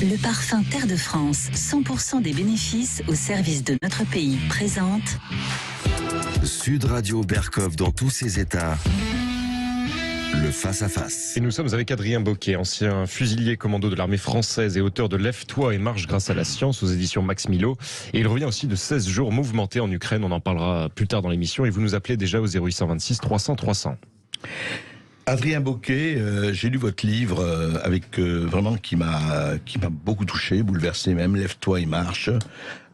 Le parfum Terre de France, 100% des bénéfices au service de notre pays, présente Sud Radio Berkov dans tous ses états. Le face-à-face. Et nous sommes avec Adrien Boquet, ancien fusilier commando de l'armée française et auteur de Lève-toi et marche grâce à la science aux éditions Max Milo. Et il revient aussi de 16 jours mouvementés en Ukraine. On en parlera plus tard dans l'émission. Et vous nous appelez déjà au 0826 300 300. Adrien Boquet, j'ai lu votre livre avec vraiment qui m'a beaucoup touché, bouleversé même. Lève-toi et marche.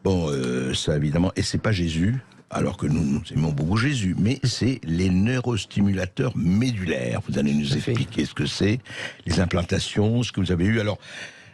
Bon, ça évidemment, et c'est pas Jésus. Alors que nous aimons beaucoup Jésus, mais c'est les neurostimulateurs médulaires. Vous allez nous expliquer ce que c'est, les implantations, ce que vous avez eu. Alors,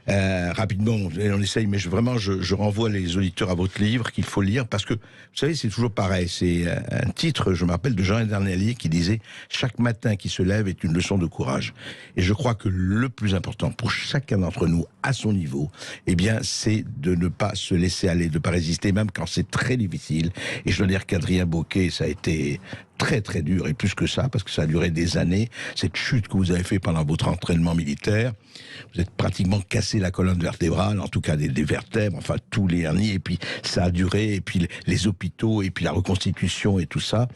rapidement, on essaye, mais je renvoie les auditeurs à votre livre qu'il faut lire, parce que, vous savez, c'est toujours pareil. C'est un titre, je me rappelle, de Jean Dernelier qui disait « Chaque matin qui se lève est une leçon de courage ». Et je crois que le plus important pour chacun d'entre nous, à son niveau, eh bien, c'est de ne pas se laisser aller, de ne pas résister, même quand c'est très difficile. Et je dois dire qu'Adrien Boquet, ça a été très très dur, et plus que ça, parce que ça a duré des années. Cette chute que vous avez fait pendant votre entraînement militaire, vous êtes pratiquement cassé la colonne vertébrale, en tout cas des vertèbres, enfin tous les hernies, et puis ça a duré, et puis les hôpitaux, et puis la reconstitution et tout ça.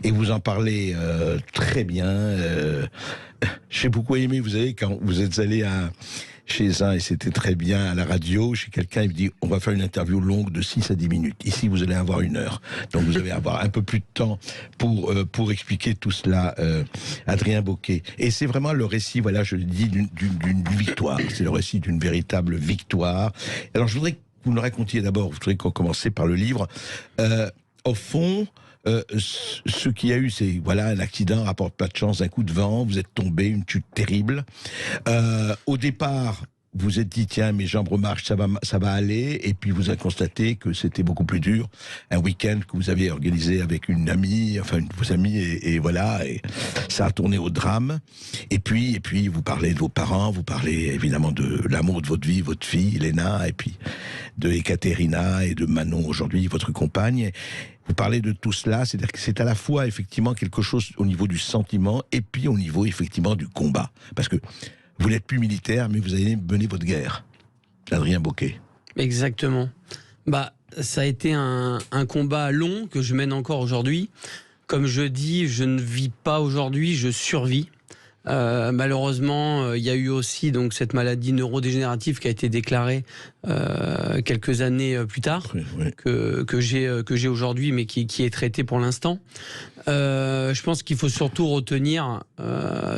Et vous en parlez très bien. J'ai beaucoup aimé, vous savez, quand vous êtes allé chez un, et c'était très bien, à la radio, chez quelqu'un, il me dit, on va faire une interview longue de 6 à 10 minutes. Ici, vous allez avoir 1 heure. Donc, vous allez avoir un peu plus de temps pour expliquer tout cela, Adrien Boquet. Et c'est vraiment le récit, voilà, je le dis, d'une victoire. C'est le récit d'une véritable victoire. Alors, je voudrais que vous nous racontiez d'abord, je voudrais qu'on commence par le livre. Au fond, ce qu'il y a eu, c'est voilà, un accident, rapporte pas de chance, un coup de vent, vous êtes tombé, une chute terrible. Au départ, vous vous êtes dit, tiens, mes jambes remarchent, ça va aller, et puis vous avez constaté que c'était beaucoup plus dur. Un week-end que vous avez organisé avec une amie, enfin, une de vos amies, et voilà, et ça a tourné au drame. Et puis, vous parlez de vos parents, vous parlez évidemment de l'amour de votre vie, votre fille, Elena, et puis de Ekaterina et de Manon aujourd'hui, votre compagne. Vous parlez de tout cela, c'est-à-dire que c'est à la fois effectivement quelque chose au niveau du sentiment et puis au niveau effectivement du combat. Parce que vous n'êtes plus militaire, mais vous avez mené votre guerre. Adrien Boquet. Exactement. Ça a été un combat long que je mène encore aujourd'hui. Comme je dis, je ne vis pas aujourd'hui, je survis. Malheureusement, il y a eu aussi donc cette maladie neurodégénérative qui a été déclarée quelques années plus tard, oui. que j'ai aujourd'hui, mais qui est traitée pour l'instant. Je pense qu'il faut surtout retenir,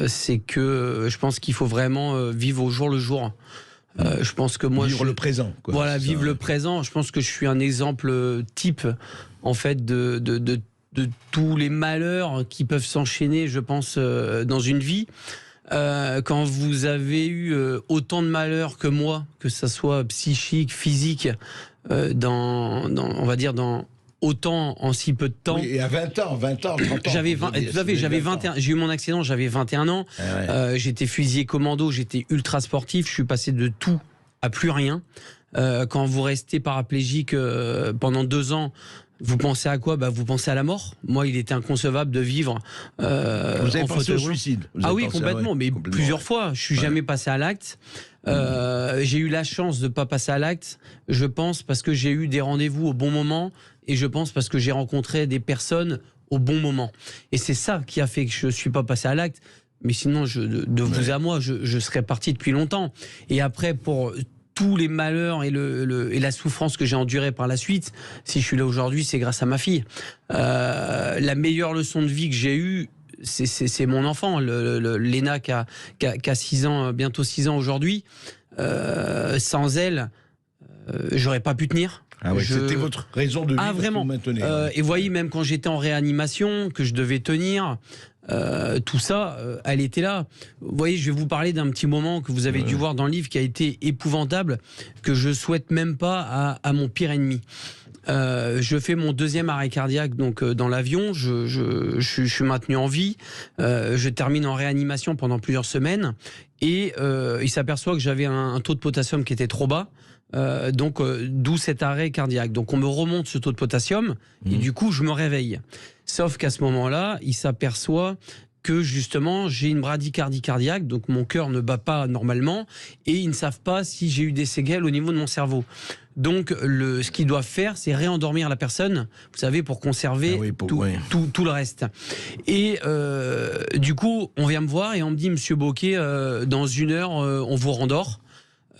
c'est que je pense qu'il faut vraiment vivre au jour le jour. Je pense que moi, vivre le présent. Quoi, voilà, vivre le présent. Je pense que je suis un exemple type, en fait, de tous les malheurs qui peuvent s'enchaîner, je pense, dans une vie. Quand vous avez eu autant de malheurs que moi, que ça soit psychique, physique, on va dire dans autant en si peu de temps. Oui, et à 20 ans, 30 ans. J'avais 21, j'ai eu mon accident, j'avais 21 ans. Ah ouais. J'étais fusilier commando, j'étais ultra sportif, je suis passé de tout à plus rien. Quand vous restez paraplégique pendant 2 ans, vous pensez à quoi ? Vous pensez à la mort. Moi, il était inconcevable de vivre vous avez pensé au suicide. Ah oui, complètement, mais plusieurs fois. Je suis jamais passé à l'acte. J'ai eu la chance de ne pas passer à l'acte, je pense, parce que j'ai eu des rendez-vous au bon moment, et je pense parce que j'ai rencontré des personnes au bon moment. Et c'est ça qui a fait que je ne suis pas passé à l'acte. Mais sinon, de vous à moi, je serais parti depuis longtemps. Et après, pour tous les malheurs et la souffrance que j'ai endurée par la suite, si je suis là aujourd'hui, c'est grâce à ma fille. La meilleure leçon de vie que j'ai eue, c'est mon enfant, Léna qui a 6 ans, bientôt 6 ans aujourd'hui. Sans elle, j'aurais pas pu tenir. Ah ouais, c'était votre raison de vivre, vraiment. Et vous voyez, même quand j'étais en réanimation, que je devais tenir, tout ça, elle était là. Vous voyez, je vais vous parler d'un petit moment que vous avez dû voir dans le livre qui a été épouvantable, que je souhaite même pas à mon pire ennemi. Je fais mon 2e arrêt cardiaque donc dans l'avion, je suis maintenu en vie, je termine en réanimation pendant plusieurs semaines et il s'aperçoit que j'avais un taux de potassium qui était trop bas. D'où cet arrêt cardiaque. Donc on me remonte ce taux de potassium et du coup je me réveille. Sauf qu'à ce moment-là, il s'aperçoit que justement j'ai une bradycardie cardiaque, donc mon cœur ne bat pas normalement, et ils ne savent pas si j'ai eu des séquelles au niveau de mon cerveau. Donc ce qu'ils doivent faire, c'est réendormir la personne, vous savez, pour conserver tout le reste. Et du coup, on vient me voir et on me dit, Monsieur Bocquet, dans 1 heure, on vous rendort.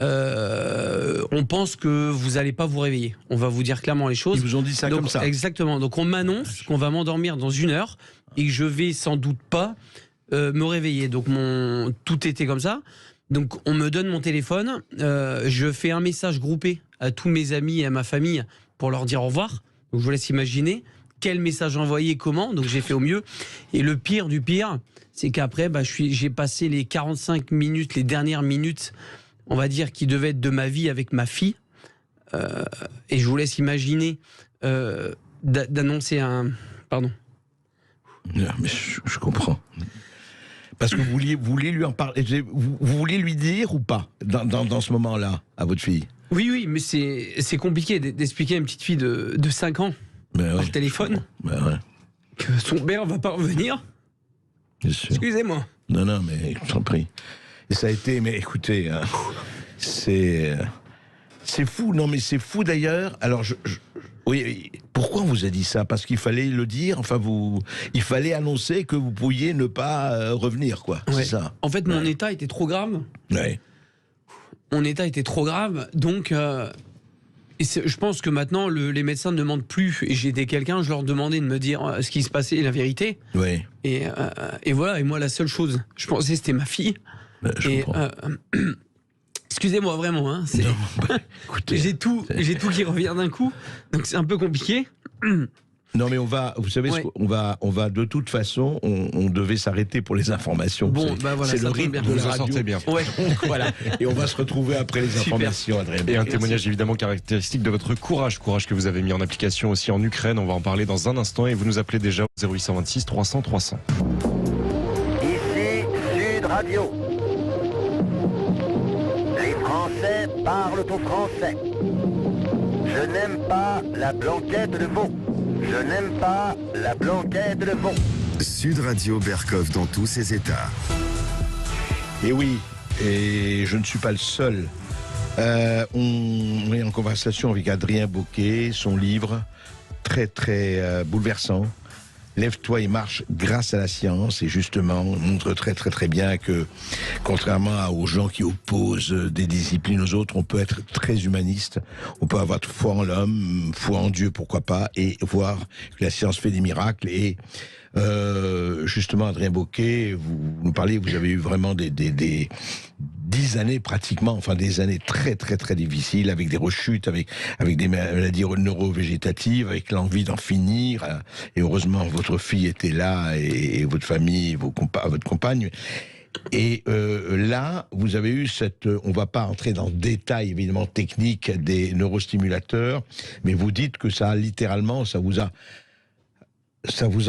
On pense que vous n'allez pas vous réveiller. On va vous dire clairement les choses. Ils vous ont dit ça donc, comme ça. Exactement. Donc on m'annonce qu'on va m'endormir dans 1 heure et que je vais sans doute pas me réveiller. Donc tout était comme ça. Donc on me donne mon téléphone. Je fais un message groupé à tous mes amis et à ma famille pour leur dire au revoir. Donc je vous laisse imaginer quel message envoyer, comment. Donc j'ai fait au mieux. Et le pire du pire, c'est qu'après, j'ai passé les 45 minutes, les dernières minutes, on va dire, qui devaient être de ma vie avec ma fille. Et je vous laisse imaginer d'annoncer un... Pardon. Non, mais je comprends. Parce que vous vouliez lui en parler. Vous vouliez lui dire ou pas dans ce moment-là à votre fille? Oui, mais c'est compliqué d'expliquer à une petite fille de 5 ans par téléphone que son père va pas revenir. Excusez-moi. Non, mais je t'en prie. Et ça a été, mais écoutez, hein, c'est fou. Non, mais c'est fou d'ailleurs. Alors, oui, pourquoi on vous a dit ça? Parce qu'il fallait le dire. Enfin, il fallait annoncer que vous pouviez ne pas revenir, quoi. Ouais. C'est ça. En fait, mon état était trop grave. Ouais. Mon état était trop grave, donc je pense que maintenant les médecins ne demandent plus. Et j'étais quelqu'un, je leur demandais de me dire ce qui se passait, la vérité. Oui. Et voilà. Et moi, la seule chose, je pensais, c'était ma fille. Excusez-moi vraiment. Hein, j'ai tout qui revient d'un coup, donc c'est un peu compliqué. Non, mais vous savez, on va de toute façon, on devait s'arrêter pour les informations. Bon, voilà, c'est le rythme de la radio. Bien. Ouais. Voilà. Et on va se retrouver après les informations, Adrien. Et un témoignage évidemment caractéristique de votre courage que vous avez mis en application aussi en Ukraine. On va en parler dans un instant et vous nous appelez déjà au 0826 300 300. Ici Sud Radio. Les Français parlent au français. Je n'aime pas la blanquette de veau. Je n'aime pas la blanquette de veau. Sud Radio Berkov dans tous ses états. Et oui, et je ne suis pas le seul. On est en conversation avec Adrien Bocquet, son livre très très bouleversant. Lève-toi et marche grâce à la science. Et justement, on montre très très très bien que, contrairement aux gens qui opposent des disciplines aux autres, on peut être très humaniste. On peut avoir foi en l'homme, foi en Dieu, pourquoi pas, et voir que la science fait des miracles. Et justement, Adrien Bocquet, vous nous parlez, vous avez eu vraiment des 10 années pratiquement, enfin des années très très très difficiles, avec des rechutes, avec des maladies neurovégétatives, avec l'envie d'en finir. Et heureusement, votre fille était là, et votre famille, votre compagne. Et là, vous avez eu on va pas entrer dans le détail évidemment technique des neurostimulateurs, mais vous dites que ça littéralement, ça vous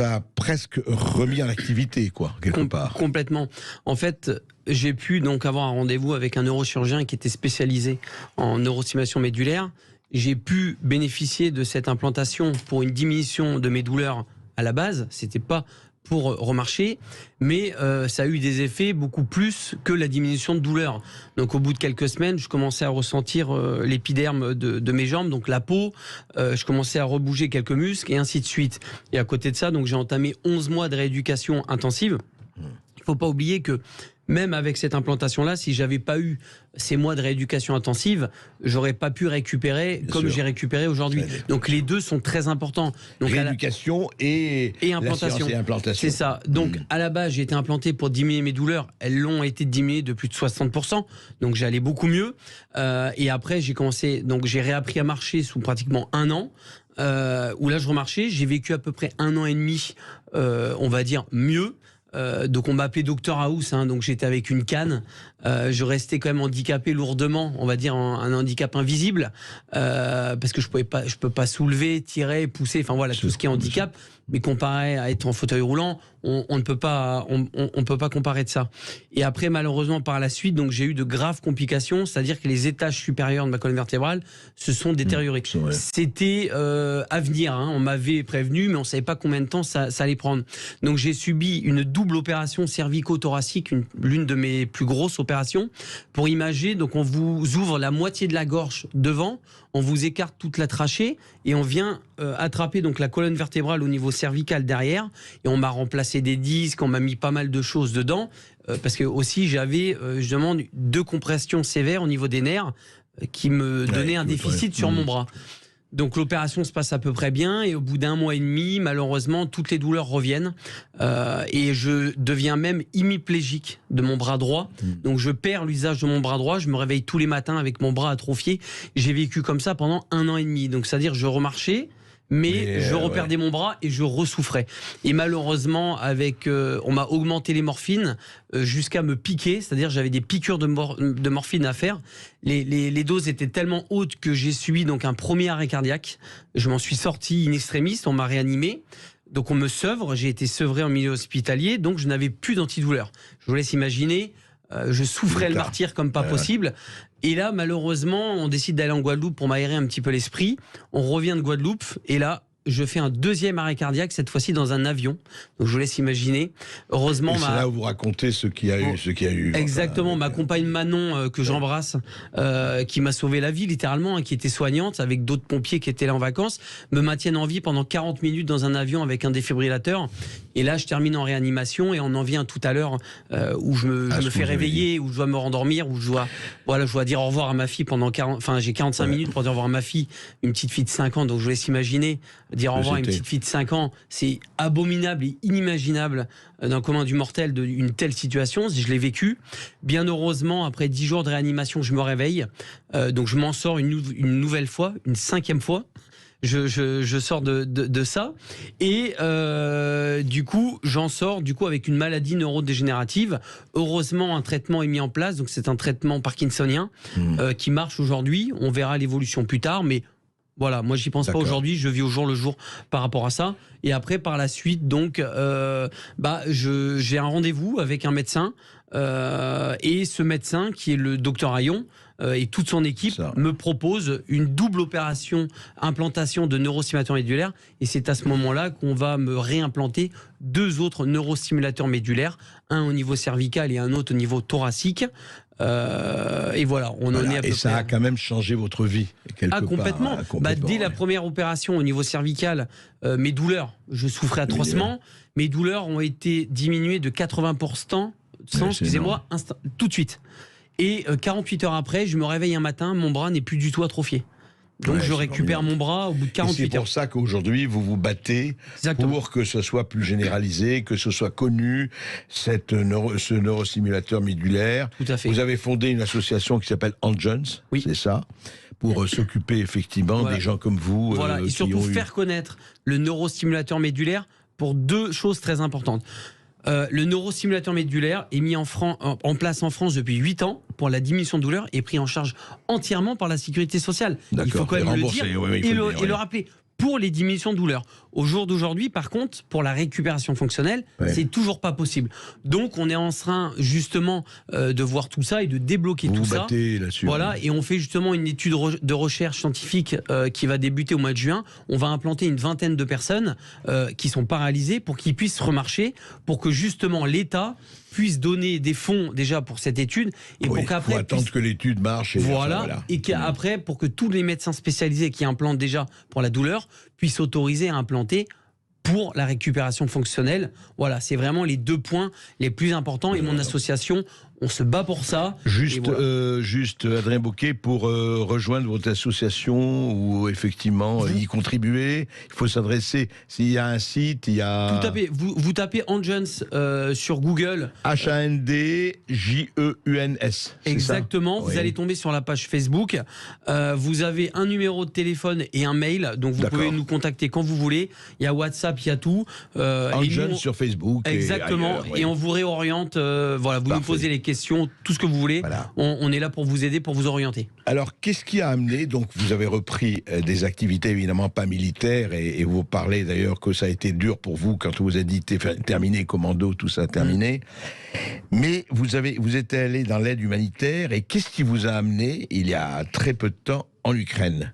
a presque remis en activité, quoi, quelque part. Complètement. En fait, j'ai pu donc avoir un rendez-vous avec un neurochirurgien qui était spécialisé en neurostimulation médulaire. J'ai pu bénéficier de cette implantation pour une diminution de mes douleurs à la base. C'était pas pour remarcher, mais ça a eu des effets beaucoup plus que la diminution de douleur. Donc au bout de quelques semaines, je commençais à ressentir l'épiderme de mes jambes, donc la peau, je commençais à rebouger quelques muscles et ainsi de suite. Et à côté de ça, donc j'ai entamé 11 mois de rééducation intensive. Il ne faut pas oublier que même avec cette implantation-là, si j'avais pas eu ces mois de rééducation intensive, j'aurais pas pu récupérer comme j'ai récupéré aujourd'hui. Donc les deux sont très importants. Donc rééducation et implantation. C'est ça. Donc à la base, j'ai été implanté pour diminuer mes douleurs. Elles l'ont été diminuées de plus de 60%. Donc j'allais beaucoup mieux. Et après, j'ai réappris à marcher sous pratiquement 1 an. Où là, je remarchais. J'ai vécu à peu près 1 an et demi, on va dire, mieux. Donc on m'a appelé Dr House, hein, donc j'étais avec une canne. Je restais quand même handicapé lourdement, on va dire un handicap invisible, parce que je peux pas soulever, tirer, pousser, enfin voilà, tout ce qui est handicap. Mais comparé à être en fauteuil roulant, on ne peut pas, on peut pas comparer de ça. Et après, malheureusement, par la suite, donc j'ai eu de graves complications, c'est-à-dire que les étages supérieurs de ma colonne vertébrale se sont détériorés. C'était à venir, hein, on m'avait prévenu, mais on savait pas combien de temps ça allait prendre. Donc j'ai subi une double opération cervico-thoracique, l'une de mes plus grosses opérations. Pour imager, donc on vous ouvre la moitié de la gorge devant, on vous écarte toute la trachée et on vient attraper donc la colonne vertébrale au niveau cervical derrière. Et on m'a remplacé des disques, on m'a mis pas mal de choses dedans parce que aussi j'avais justement 2 compressions sévères au niveau des nerfs qui me donnaient un déficit sur mon bras. Donc l'opération se passe à peu près bien et au bout d'1 mois et demi, malheureusement, toutes les douleurs reviennent et je deviens même hémiplégique de mon bras droit. Donc je perds l'usage de mon bras droit, je me réveille tous les matins avec mon bras atrophié. J'ai vécu comme ça pendant 1 an et demi. Donc c'est-à-dire je remarchais, mais je reperdais mon bras et je ressouffrais. Et malheureusement, on m'a augmenté les morphines jusqu'à me piquer, c'est-à-dire j'avais des piqûres de morphine à faire. Les doses étaient tellement hautes que j'ai subi donc un premier arrêt cardiaque. Je m'en suis sorti in extremis, on m'a réanimé. Donc on me seuvre, j'ai été sevré en milieu hospitalier, donc je n'avais plus d'antidouleur. Je vous laisse imaginer, je souffrais le martyre comme pas possible. Et là, malheureusement, on décide d'aller en Guadeloupe pour m'aérer un petit peu l'esprit. On revient de Guadeloupe et là, je fais un 2e arrêt cardiaque, cette fois-ci dans un avion. Donc je vous laisse imaginer. Heureusement, c'est là où vous racontez ce qu'il y a eu. Exactement, ma compagne Manon, que j'embrasse, qui m'a sauvé la vie littéralement, qui était soignante, avec d'autres pompiers qui étaient là en vacances, me maintiennent en vie pendant 40 minutes dans un avion avec un défibrillateur. Et là, je termine en réanimation et on en vient tout à l'heure où je me fais réveiller, où je dois me rendormir, où je dois dire au revoir à ma fille pendant j'ai 45 minutes pour dire au revoir à ma fille, une petite fille de 5 ans. Donc je vous laisse imaginer, dire au revoir à une petite fille de 5 ans, c'est abominable et inimaginable d'un commun du mortel d'une telle situation. Je l'ai vécu. Bien heureusement, après 10 jours de réanimation, je me réveille. Donc je m'en sors une nouvelle fois, une 5e fois. Je sors de ça et du coup j'en sors avec une maladie neurodégénérative. Heureusement un traitement est mis en place, donc c'est un traitement parkinsonien qui marche aujourd'hui. On verra l'évolution plus tard, mais voilà, moi j'y pense pas aujourd'hui, je vis au jour le jour par rapport à ça. Et après par la suite donc j'ai un rendez-vous avec un médecin et ce médecin qui est le docteur Ayon et toute son équipe me propose une double opération, implantation de neurostimulateurs médulaires, et c'est à ce moment-là qu'on va me réimplanter 2 autres neurostimulateurs médulaires, un au niveau cervical et un autre au niveau thoracique. Et voilà, on en est à peu près. Et ça a quand même changé votre vie complètement. Dès la première opération au niveau cervical, mes douleurs, je souffrais atrocement. Mes douleurs ont été diminuées de 80%, tout de suite. Et 48 heures après, je me réveille un matin, mon bras n'est plus du tout atrophié. Donc je récupère mon bras au bout de 48 heures. C'est pour ça qu'aujourd'hui, vous vous battez pour que ce soit plus généralisé, que ce soit connu, ce neurostimulateur médulaire. Tout à fait. Vous avez fondé une association qui s'appelle Angens, c'est ça, pour s'occuper effectivement des gens comme vous. Voilà, et surtout faire connaître le neurostimulateur médulaire pour 2 choses très importantes. Le neurostimulateur médulaire est mis en place en France depuis 8 ans pour la diminution de douleur et pris en charge entièrement par la sécurité sociale. Il faut quand même le dire et le rappeler. Pour les diminutions de douleur. Au jour d'aujourd'hui, par contre, pour la récupération fonctionnelle, c'est toujours pas possible. Donc, on est en train, justement, de voir tout ça et de débloquer tout ça. Voilà, et on fait justement une étude de recherche scientifique qui va débuter au mois de juin. On va implanter une 20aine de personnes qui sont paralysées pour qu'ils puissent remarcher, pour que justement l'État puisse donner des fonds déjà pour cette étude et pour qu'après faut attendre que l'étude marche et qu'après pour que tous les médecins spécialisés qui implantent déjà pour la douleur puissent autoriser à implanter pour la récupération fonctionnelle. Voilà, c'est vraiment les 2 points les plus importants et mon association, on se bat pour ça. Juste Adrien Bocquet, pour rejoindre votre association ou effectivement y contribuer, il faut s'adresser, s'il y a un site, il y a... Tout à fait, vous tapez Angens sur Google. H-A-N-D-J-E-U-N-S. Exactement, vous allez tomber sur la page Facebook. Vous avez un numéro de téléphone et un mail, donc vous pouvez nous contacter quand vous voulez. Il y a WhatsApp, il y a tout. Angens sur Facebook. Exactement, et on vous réoriente, vous nous posez les questions, tout ce que vous voulez. Voilà. On est là pour vous aider, pour vous orienter. Alors, qu'est-ce qui a amené, donc vous avez repris des activités évidemment pas militaires et vous parlez d'ailleurs que ça a été dur pour vous quand vous avez dit terminé, commando, tout ça terminé. Mais vous êtes allé dans l'aide humanitaire et qu'est-ce qui vous a amené il y a très peu de temps en Ukraine ?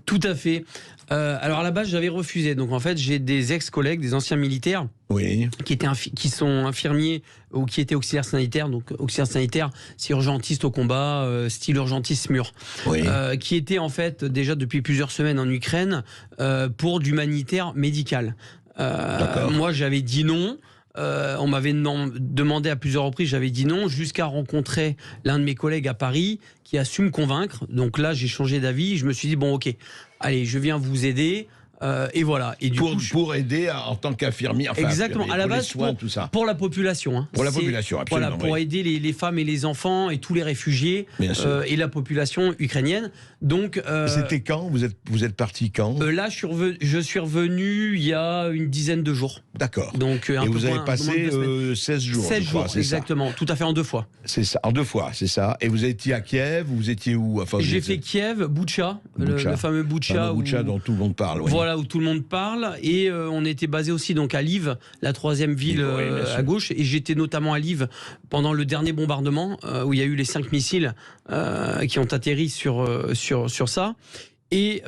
Tout à fait. Alors à la base, j'avais refusé. Donc en fait, j'ai des ex-collègues, des anciens militaires Oui. qui sont infirmiers ou qui étaient auxiliaires sanitaires. Donc auxiliaires sanitaires, c'est urgentiste au combat, style urgentiste mur. Oui. Qui étaient en fait déjà depuis plusieurs semaines en Ukraine pour d'humanitaire médical. Moi, j'avais dit non. On m'avait demandé à plusieurs reprises, j'avais dit non, jusqu'à rencontrer l'un de mes collègues à Paris qui a su me convaincre. Donc là, j'ai changé d'avis. Je me suis dit, bon, ok, allez, je viens vous aider. Et voilà. Et pour aider en tant qu'infirmier. Enfin, exactement. À la base, soins, tout ça. pour la population. Hein. Pour la population, absolument. Voilà, pour aider les femmes et les enfants et tous les réfugiés et la population ukrainienne. Donc. C'était quand vous êtes parti quand là, je suis revenu il y a une dizaine de jours. D'accord. Donc, et vous avez passé 16 jours. 16 jours, exactement. Ça. Tout à fait, en 2 fois. C'est ça, en 2 fois, c'est ça. Et vous étiez à Kiev, vous étiez où? Enfin, j'ai fait Kiev, Boutcha, le fameux Boutcha. Boutcha dont tout le monde parle. Oui. Voilà, où tout le monde parle. Et on était basé aussi donc à Lviv, la 3e ville à gauche. Et j'étais notamment à Lviv pendant le dernier bombardement, où il y a eu les 5 missiles qui ont atterri sur ça. Et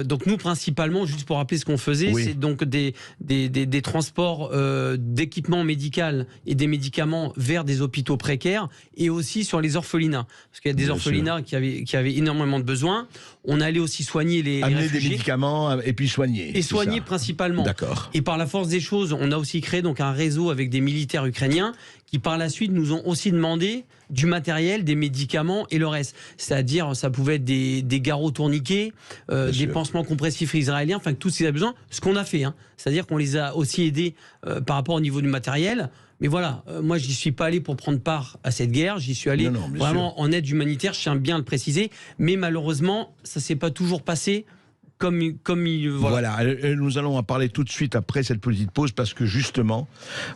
donc nous principalement, juste pour rappeler ce qu'on faisait, c'est donc des transports d'équipements médicaux et des médicaments vers des hôpitaux précaires et aussi sur les orphelinats, parce qu'il y a des orphelinats qui avaient énormément de besoins. On allait aussi soigner les réfugiés. Des médicaments et puis soigner. Et soigner principalement. D'accord. Et par la force des choses, on a aussi créé donc un réseau avec des militaires ukrainiens qui par la suite nous ont aussi demandé du matériel, des médicaments et le reste. C'est-à-dire, ça pouvait être des garrots tourniquets, des pansements compressifs israéliens, enfin tous ces besoins. Ce qu'on a fait, hein. C'est-à-dire qu'on les a aussi aidés par rapport au niveau du matériel. Mais voilà, moi, j'y suis pas allé pour prendre part à cette guerre. J'y suis allé vraiment en aide humanitaire. Je tiens bien à le préciser. Mais malheureusement, ça s'est pas toujours passé comme il. Voilà. Nous allons en parler tout de suite après cette petite pause parce que justement,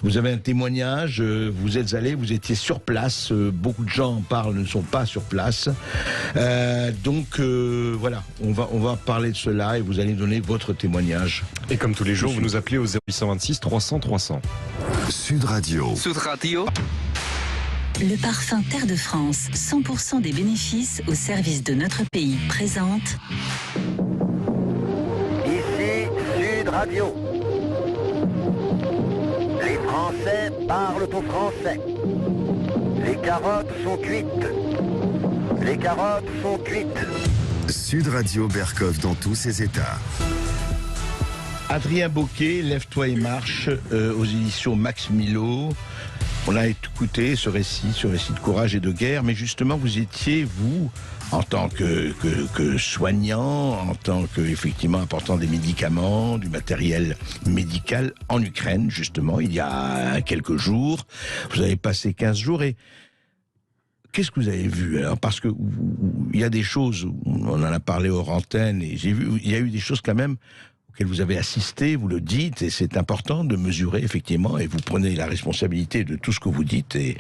vous avez un témoignage. Vous êtes allé, vous étiez sur place. Beaucoup de gens en parlent, ne sont pas sur place. Donc voilà, on va parler de cela et vous allez donner votre témoignage. Et comme tous les jours, vous nous appelez au 0826 300 300. Sud Radio. Sud Radio. Le parfum Terre de France, 100% des bénéfices au service de notre pays, présente Ici Sud Radio. Les Français parlent au français. Les carottes sont cuites. Les carottes sont cuites. Sud Radio Berkov dans tous ses états. Adrien Bocquet, Lève-toi et marche, aux éditions Max Milo. On a écouté ce récit de courage et de guerre, mais justement, vous étiez, vous, en tant que soignant, en tant que, effectivement, apportant des médicaments, du matériel médical en Ukraine, justement, il y a quelques jours. Vous avez passé 15 jours et qu'est-ce que vous avez vu alors? Parce que il y a des choses, on en a parlé hors antenne, et j'ai vu, il y a eu des choses quand même auxquelles vous avez assisté, vous le dites, et c'est important de mesurer, effectivement, et vous prenez la responsabilité de tout ce que vous dites, et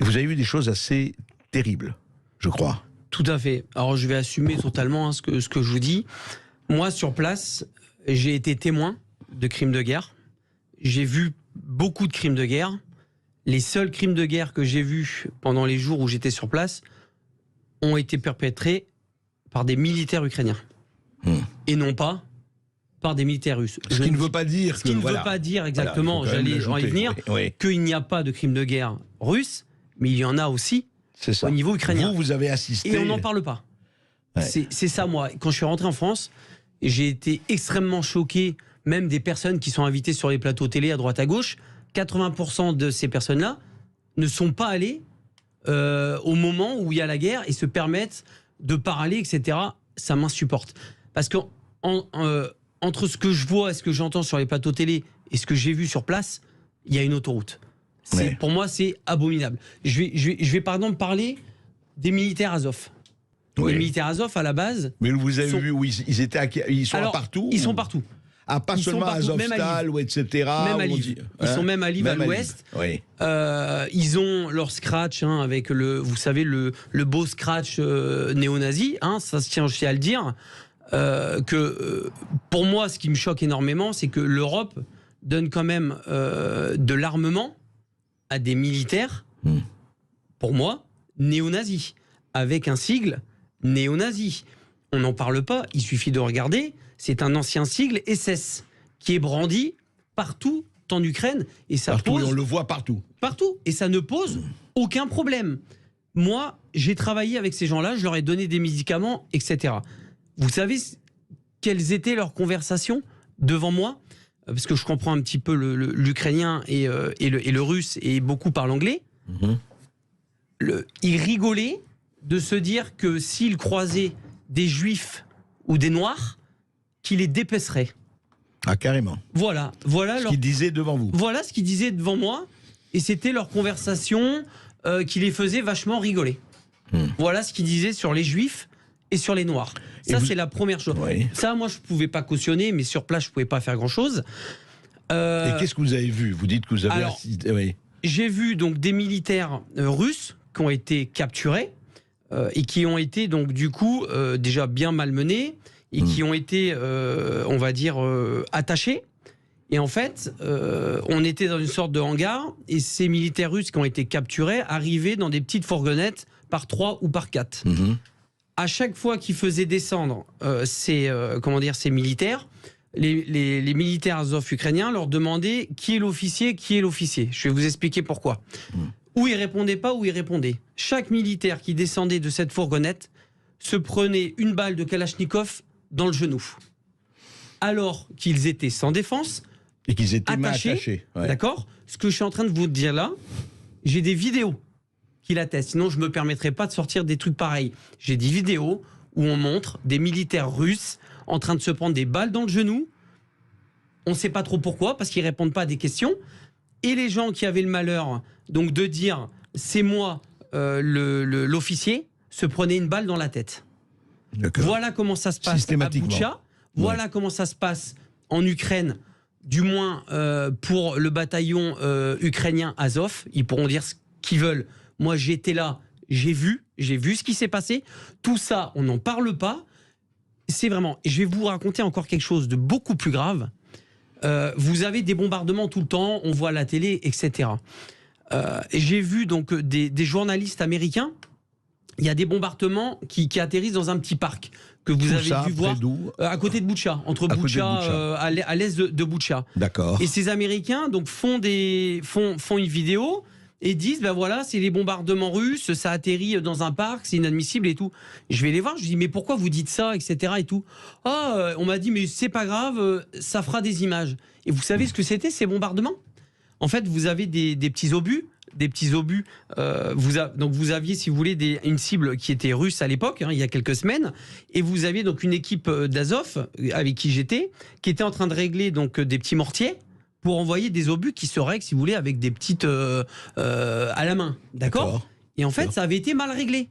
vous avez eu des choses assez terribles, je crois. Tout à fait. Alors je vais assumer totalement ce que je vous dis. Moi, sur place, j'ai été témoin de crimes de guerre. J'ai vu beaucoup de crimes de guerre. Les seuls crimes de guerre que j'ai vus pendant les jours où j'étais sur place ont été perpétrés par des militaires ukrainiens. Et non pas par des militaires russes. Ce qui ne veut pas dire ce qui ne veut pas dire exactement, j'allais y venir, qu'il n'y a pas de crimes de guerre russes, mais il y en a aussi au niveau ukrainien. Vous avez assisté. Et on n'en parle pas. Ouais. C'est ça, moi. Quand je suis rentré en France, j'ai été extrêmement choqué, même des personnes qui sont invitées sur les plateaux télé à droite à gauche. 80% de ces personnes-là ne sont pas allées au moment où il y a la guerre et se permettent de parler, etc. Ça m'insupporte. Parce que entre ce que je vois et ce que j'entends sur les plateaux télé et ce que j'ai vu sur place, il y a une autoroute. Pour moi, c'est abominable. Je vais par exemple parler des militaires Azov. Les militaires Azov, à la base... Mais vous avez vu où ils sont partout? Ils sont partout. Ah, pas seulement à Azovstal, ou etc. Même à Lviv. Ils sont même à Lviv, à l'ouest. Ils ont leur scratch, avec vous savez, le beau scratch néo-nazi, ça se tient aussi à le dire. Pour moi, ce qui me choque énormément, c'est que l'Europe donne quand même de l'armement à des militaires, pour moi, néo-nazis, avec un sigle néo-nazi. on n'en parle pas, il suffit de regarder, c'est un ancien sigle SS qui est brandi partout en Ukraine. Et ça partout, pose, et on le voit partout. Partout. Et ça ne pose aucun problème. Moi, j'ai travaillé avec ces gens-là, je leur ai donné des médicaments, etc. Vous savez quelles étaient leurs conversations devant moi ? Parce que je comprends un petit peu l'ukrainien et le russe, et beaucoup parlent anglais. Ils rigolaient de se dire que s'ils croisaient des juifs ou des noirs, qu'ils les dépeceraient. Ah, carrément. Voilà ce qu'ils disaient devant vous. Voilà ce qu'ils disaient devant moi, et c'était leur conversation qui les faisait vachement rigoler. Voilà ce qu'ils disaient sur les juifs et sur les noirs. Ça, c'est la première chose. Oui. Ça, moi, je ne pouvais pas cautionner, mais sur place, je ne pouvais pas faire grand-chose. Et qu'est-ce que vous avez vu ? Vous dites que vous avez assisté. Oui. J'ai vu donc des militaires russes qui ont été capturés et qui ont été donc du coup déjà bien malmenés et qui ont été, on va dire, attachés. Et en fait, on était dans une sorte de hangar et ces militaires russes qui ont été capturés arrivaient dans des petites fourgonnettes par 3 ou par 4. À chaque fois qu'ils faisaient descendre ces militaires, les militaires Azov ukrainiens leur demandaient qui est l'officier, qui est l'officier. Je vais vous expliquer pourquoi. Ou ils répondaient pas, ou ils répondaient. Chaque militaire qui descendait de cette fourgonnette se prenait une balle de Kalachnikov dans le genou. Alors qu'ils étaient sans défense, et qu'ils étaient attachés. Ouais. D'accord ? Ce que je suis en train de vous dire là, j'ai des vidéos qui l'attestent. Sinon, je ne me permettrais pas de sortir des trucs pareils. J'ai des vidéos où on montre des militaires russes en train de se prendre des balles dans le genou. On ne sait pas trop pourquoi, parce qu'ils ne répondent pas à des questions. Et les gens qui avaient le malheur donc de dire « c'est moi l'officier », se prenaient une balle dans la tête. Voilà comment ça se passe à Boutcha. Voilà comment ça se passe en Ukraine, du moins pour le bataillon ukrainien Azov. Ils pourront dire ce qu'ils veulent. Moi, j'étais là, j'ai vu ce qui s'est passé. Tout ça, on n'en parle pas. C'est vraiment... Je vais vous raconter encore quelque chose de beaucoup plus grave. Vous avez des bombardements tout le temps, on voit la télé, etc. J'ai vu donc des journalistes américains. Il y a des bombardements qui atterrissent dans un petit parc que vous avez dû voir à côté de Boutcha, entre Boutcha, à l'est de Boutcha. D'accord. Et ces Américains donc font une vidéo et disent ben voilà, c'est les bombardements russes, ça atterrit dans un parc, c'est inadmissible et tout. Je vais les voir, je dis mais pourquoi vous dites ça, etc. et tout. On m'a dit mais c'est pas grave, ça fera des images. Et vous savez ce que c'était ces bombardements ? En fait, vous avez des petits obus. Donc vous aviez, si vous voulez, une cible qui était russe à l'époque, il y a quelques semaines, et vous aviez donc une équipe d'Azov avec qui j'étais, qui était en train de régler donc des petits mortiers pour envoyer des obus qui se règlent, si vous voulez, avec des petites à la main, d'accord ? Et en fait, ça avait été mal réglé.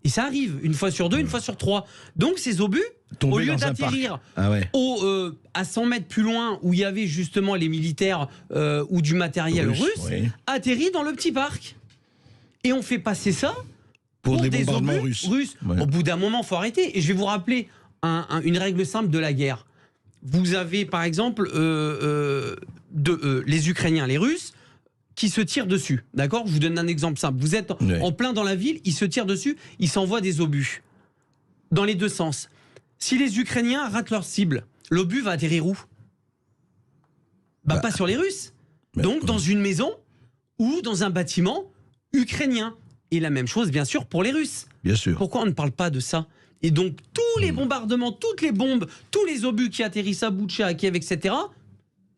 Et ça arrive une fois sur 2, une fois sur 3. Donc ces obus, au lieu d'atterrir à 100 mètres plus loin où il y avait justement les militaires ou du matériel russe, atterrit dans le petit parc. Et on fait passer ça pour des bombardements russes. Ouais. Au bout d'un moment, il faut arrêter. Et je vais vous rappeler une règle simple de la guerre. Vous avez par exemple les Ukrainiens, les Russes, qui se tirent dessus, d'accord ? Je vous donne un exemple simple. Vous êtes en plein dans la ville, ils se tirent dessus, ils s'envoient des obus. Dans les deux sens. Si les Ukrainiens ratent leur cible, l'obus va atterrir où ? Pas sur les Russes. Donc dans une maison ou dans un bâtiment ukrainien. Et la même chose, bien sûr, pour les Russes. Bien sûr. Pourquoi on ne parle pas de ça ? Et donc tous les bombardements, toutes les bombes, tous les obus qui atterrissent à Boutcha, à Kiev, etc.,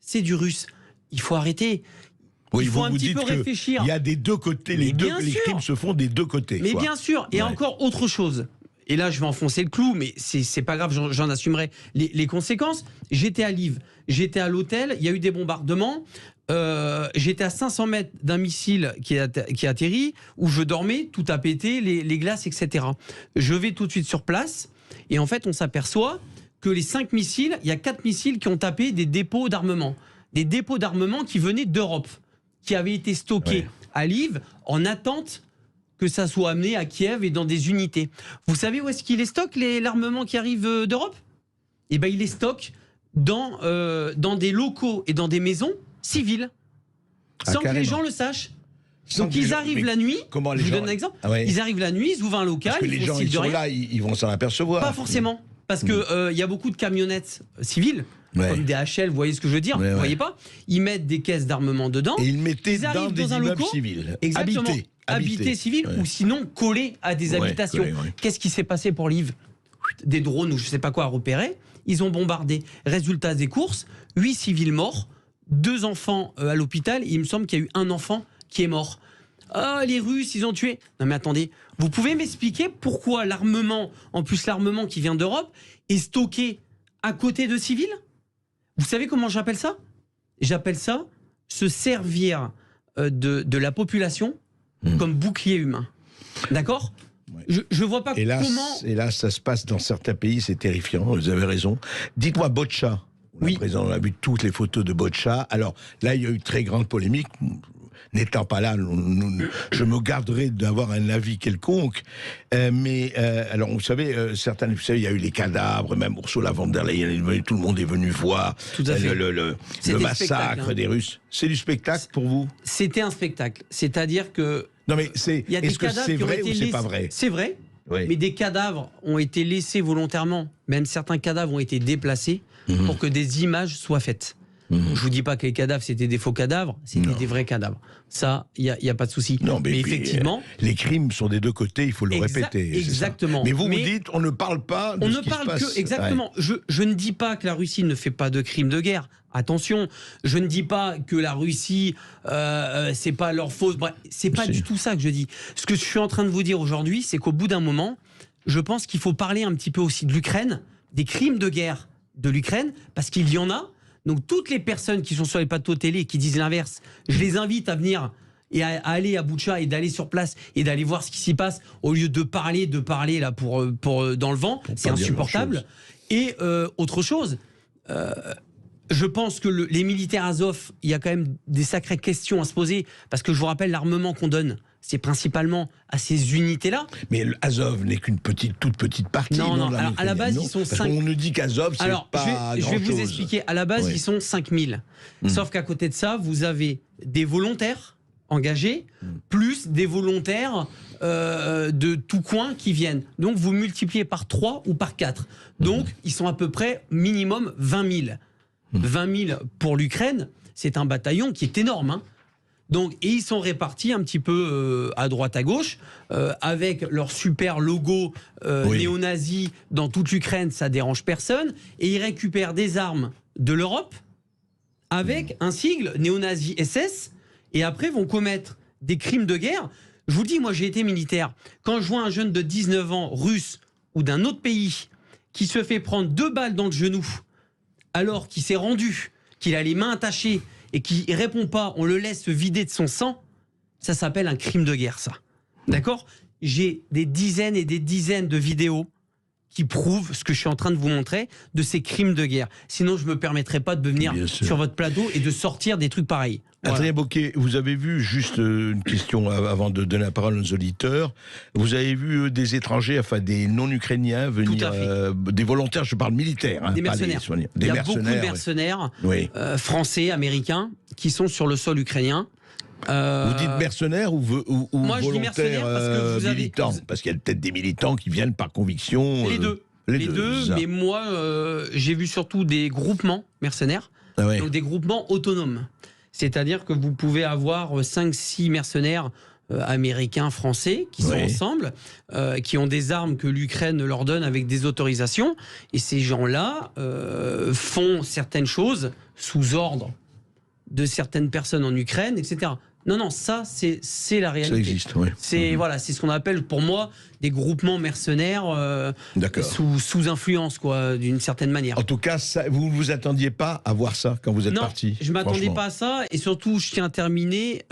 c'est du russe. Il faut arrêter. Oui, il faut un petit peu réfléchir. Il y a des deux côtés, les crimes se font des deux côtés. Mais bien sûr, et encore autre chose. Et là, je vais enfoncer le clou, mais c'est pas grave, j'en assumerai les conséquences. J'étais à Lviv, j'étais à l'hôtel, il y a eu des bombardements. J'étais à 500 mètres d'un missile qui a atterri, où je dormais, tout a pété, les glaces, etc. Je vais tout de suite sur place, et en fait, on s'aperçoit que les 5 missiles, il y a 4 missiles qui ont tapé des dépôts d'armement. Des dépôts d'armement qui venaient d'Europe, qui avaient été stockés à Lviv en attente que ça soit amené à Kiev et dans des unités. Vous savez où est-ce qu'il les stocke, l'armement qui arrive d'Europe ? Eh bien, il les stocke dans des locaux et dans des maisons civiles, sans que les gens le sachent. Donc ils arrivent la nuit, je vous donne un exemple, ils arrivent la nuit, ils ouvrent un local, parce que les gens ils sont là, ils vont s'en apercevoir. Pas forcément, parce que y a beaucoup de camionnettes civiles, comme des HL, vous voyez ce que je veux dire, vous voyez pas? Ils mettent des caisses d'armement dedans, et ils mettaient arrivent dans un des local civils, exactement, habités civils, ou sinon collés à des habitations. Qu'est-ce qui s'est passé pour l'Yves? Des drones ou je sais pas quoi à repérer, ils ont bombardé. Résultat des courses, 8 civils morts, 2 enfants à l'hôpital, il me semble qu'il y a eu un enfant qui est mort. Ah, les Russes, ils ont tué. Non mais attendez, vous pouvez m'expliquer pourquoi l'armement, en plus l'armement qui vient d'Europe, est stocké à côté de civils? Vous savez comment j'appelle ça? J'appelle ça se servir de la population comme bouclier humain. D'accord? Je vois pas comment... Hélas, ça se passe dans certains pays, c'est terrifiant, vous avez raison. Dites-moi, Botcha. On a vu toutes les photos de Botcha. Alors là, il y a eu très grande polémique. N'étant pas là, je me garderai d'avoir un avis quelconque. Alors, vous savez, il y a eu les cadavres, même Ursula von der Leyen, tout le monde est venu voir le massacre des Russes. C'est du spectacle pour vous? C'était un spectacle. C'est-à-dire que... Non, mais est-ce que c'est vrai ou c'est pas vrai? C'est vrai, mais des cadavres ont été laissés volontairement. Même certains cadavres ont été déplacés pour que des images soient faites. Je vous dis pas que les cadavres c'était des faux cadavres, c'était des vrais cadavres. Ça, il y a pas de souci. Mais effectivement, les crimes sont des deux côtés, il faut le répéter. Exactement. Mais vous dites, on ne parle pas de ce qui se passe. Exactement. Je ne dis pas que la Russie ne fait pas de crimes de guerre. Attention, je ne dis pas que la Russie, c'est pas leur faute. Bref, c'est pas du tout ça que je dis. Ce que je suis en train de vous dire aujourd'hui, c'est qu'au bout d'un moment, je pense qu'il faut parler un petit peu aussi de l'Ukraine, des crimes de guerre de l'Ukraine, parce qu'il y en a. Donc toutes les personnes qui sont sur les plateaux télé et qui disent l'inverse, je les invite à venir et à aller à Boutcha et d'aller sur place et d'aller voir ce qui s'y passe au lieu de parler là pour dans le vent, c'est insupportable. Et autre chose, je pense que les militaires Azov, il y a quand même des sacrées questions à se poser parce que je vous rappelle l'armement qu'on donne, c'est principalement à ces unités-là. Mais Azov n'est qu'une toute petite partie. Non, alors à la base, ils sont 5 000. On nous dit qu'Azov, c'est pas grand-chose. Je vais vous expliquer. À la base, ils sont 5 000. Sauf qu'à côté de ça, vous avez des volontaires engagés, plus des volontaires de tout coin qui viennent. Donc, vous multipliez par 3 ou par 4. Donc, ils sont à peu près minimum 20 000. 20 000 pour l'Ukraine, c'est un bataillon qui est énorme, hein. Donc, et ils sont répartis un petit peu à droite à gauche, avec leur super logo néo-nazi dans toute l'Ukraine, ça dérange personne, et ils récupèrent des armes de l'Europe avec un sigle néo-nazi SS, et après vont commettre des crimes de guerre. Je vous dis, moi j'ai été militaire, quand je vois un jeune de 19 ans russe ou d'un autre pays qui se fait prendre 2 balles dans le genou alors qu'il s'est rendu, qu'il a les mains attachées et qui répond pas, on le laisse se vider de son sang, ça s'appelle un crime de guerre, ça. D'accord? J'ai des dizaines et des dizaines de vidéos qui prouvent ce que je suis en train de vous montrer de ces crimes de guerre. Sinon, je me permettrai pas de venir sur votre plateau et de sortir des trucs pareils. Voilà. Adrien Bocquet, vous avez vu, juste une question avant de donner la parole aux auditeurs, vous avez vu des étrangers, enfin des non-ukrainiens venir, des volontaires, je parle militaires, hein, des mercenaires. Il y a beaucoup de mercenaires français, américains, qui sont sur le sol ukrainien. Vous dites mercenaires ou moi, volontaires parce que vous avez... militants? Parce qu'il y a peut-être des militants qui viennent par conviction. Les deux. Les deux, mais moi, j'ai vu surtout des groupements mercenaires, donc des groupements autonomes. C'est-à-dire que vous pouvez avoir 5-6 mercenaires américains, français, qui sont ensemble, qui ont des armes que l'Ukraine leur donne avec des autorisations, et ces gens-là font certaines choses sous ordre de certaines personnes en Ukraine, etc. Non, ça, c'est la réalité. Ça existe, oui. C'est c'est ce qu'on appelle, pour moi, des groupements mercenaires sous influence, quoi, d'une certaine manière. En tout cas, vous ne vous attendiez pas à voir ça quand vous êtes parti? Non, je ne m'attendais pas à ça. Et surtout, je tiens à terminer,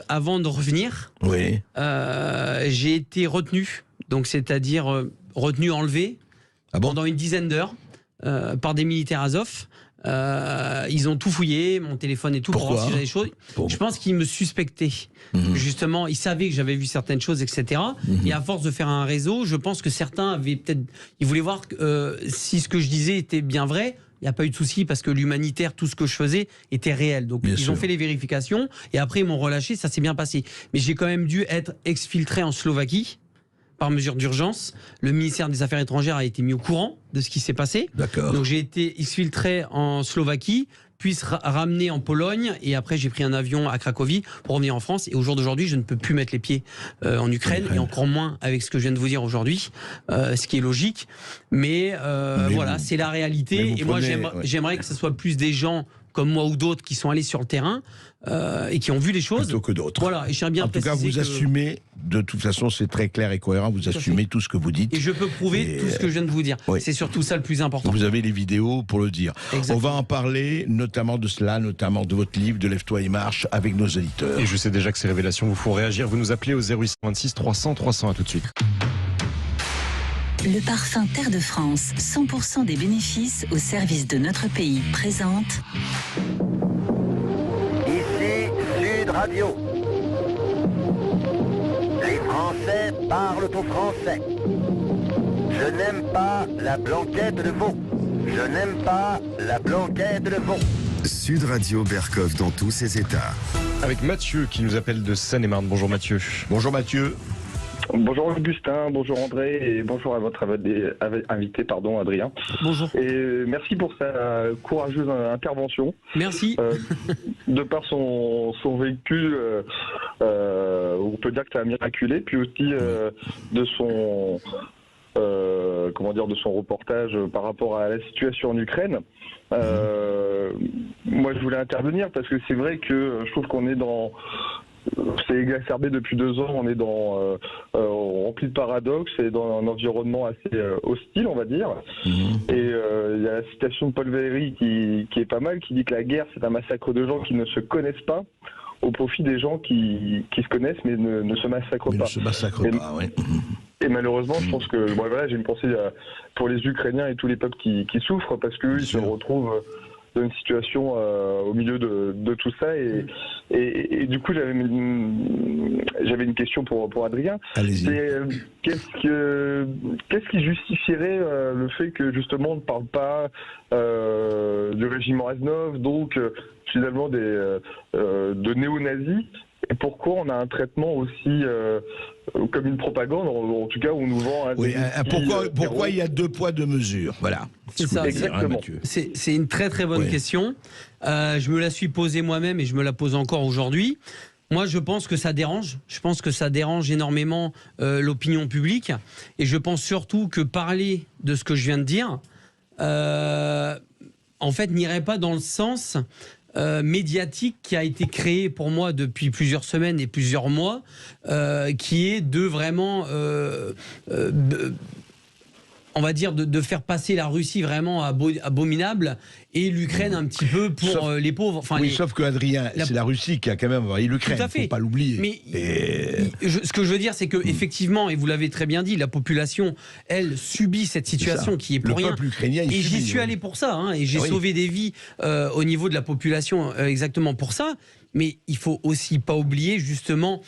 avant de revenir, j'ai été retenu, donc c'est-à-dire retenu, enlevé, pendant une dizaine d'heures, par des militaires Azov. Ils ont tout fouillé, mon téléphone et tout. Pourquoi? Pour voir si j'avais des choses. Je pense qu'ils me suspectaient. Justement, ils savaient que j'avais vu certaines choses, etc. Et à force de faire un réseau, je pense que certains avaient peut-être... Ils voulaient voir si ce que je disais était bien vrai. il n'y a pas eu de souci parce que l'humanitaire, tout ce que je faisais était réel. Donc ils ont fait les vérifications et après ils m'ont relâché, ça s'est bien passé. Mais j'ai quand même dû être exfiltré en Slovaquie par mesure d'urgence. Le ministère des Affaires étrangères a été mis au courant de ce qui s'est passé. D'accord. Donc j'ai été exfiltré en Slovaquie, puis ramené en Pologne, et après j'ai pris un avion à Cracovie pour revenir en France. Et au jour d'aujourd'hui, je ne peux plus mettre les pieds en Ukraine, et encore moins avec ce que je viens de vous dire aujourd'hui, ce qui est logique. Mais voilà, c'est la réalité. Et moi, j'aimerais que ce soit plus des gens comme moi ou d'autres qui sont allés sur le terrain et qui ont vu les choses. Plutôt que d'autres. Voilà, et je tiens bien en tout cas, vous assumez, de toute façon, c'est très clair et cohérent, vous assumez tout ce que vous dites. Et je peux prouver tout ce que je viens de vous dire. Oui. C'est surtout ça le plus important. Vous avez les vidéos pour le dire. Exactement. On va en parler, notamment de cela, notamment de votre livre, de Lève-toi et marche, avec nos éditeurs. Et je sais déjà que ces révélations vous font réagir. Vous nous appelez au 0826 300 300. À tout de suite. Le parfum Terre de France, 100% des bénéfices au service de notre pays, présente... Ici Sud Radio. Les Français parlent au français. Je n'aime pas la blanquette de veau. Je n'aime pas la blanquette de veau. Sud Radio Berkov dans tous ses états. Avec Mathieu qui nous appelle de Seine-et-Marne. Bonjour Mathieu. Bonjour Mathieu. Bonjour Augustin, bonjour André et bonjour à votre invité, Adrien. Bonjour. Et merci pour sa courageuse intervention. Merci. De par son véhicule, on peut dire que c'est un miraculé, puis aussi de son de son reportage par rapport à la situation en Ukraine. Moi, je voulais intervenir parce que c'est vrai que je trouve qu'on est dans... C'est exacerbé depuis 2 ans, on est rempli de paradoxes et dans un environnement assez hostile, on va dire. Et il y a la citation de Paul Valéry qui est pas mal, qui dit que la guerre, c'est un massacre de gens qui ne se connaissent pas au profit des gens qui se connaissent mais ne se massacrent pas. Ne se massacrent pas, oui. Et malheureusement, je pense que j'ai une pensée pour les Ukrainiens et tous les peuples qui souffrent parce qu'eux, ils se retrouvent dans une situation au milieu de tout ça. Et du coup, j'avais une question pour Adrien. Allez-y. Qu'est-ce qui justifierait le fait que justement on ne parle pas du régime Reznov, donc finalement de néo-nazis? Et pourquoi on a un traitement aussi comme une propagande, en tout cas où on nous vend pourquoi il y a 2 poids 2 mesures? Voilà. C'est ça, exactement. C'est une très très bonne question. Je me la suis posée moi-même et je me la pose encore aujourd'hui. Moi, je pense que ça dérange. Je pense que ça dérange énormément l'opinion publique. Et je pense surtout que parler de ce que je viens de dire, en fait, n'irait pas dans le sens médiatique qui a été créé pour moi depuis plusieurs semaines et plusieurs mois, qui est de vraiment... on va dire de faire passer la Russie vraiment abominable et l'Ukraine un petit peu pour les pauvres. Enfin, sauf que Adrien, c'est la Russie qui a quand même envahi l'Ukraine. Tout à fait. Faut pas l'oublier. Mais ce que je veux dire, c'est que effectivement, et vous l'avez très bien dit, la population, elle subit cette situation qui est pour rien. Le peuple ukrainien, et j'y suis allé pour ça, et j'ai sauvé des vies au niveau de la population exactement pour ça. Mais il faut aussi pas oublier justement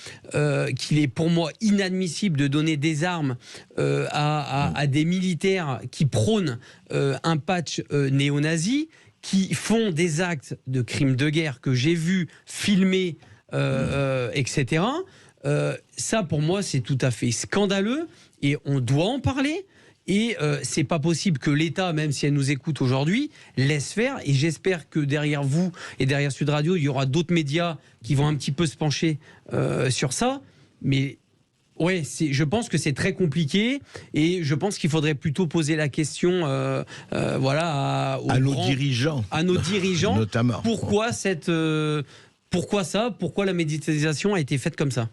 qu'il est pour moi inadmissible de donner des armes à des militaires qui prônent un patch néo-nazi, qui font des actes de crimes de guerre que j'ai vus filmer, etc. Ça pour moi c'est tout à fait scandaleux et on doit en parler. Et c'est pas possible que l'État, même si elle nous écoute aujourd'hui, laisse faire. Et j'espère que derrière vous et derrière Sud Radio, il y aura d'autres médias qui vont un petit peu se pencher sur ça. Mais ouais, je pense que c'est très compliqué. Et je pense qu'il faudrait plutôt poser la question, à nos dirigeants, notamment. Pourquoi pourquoi la médiatisation a été faite comme ça?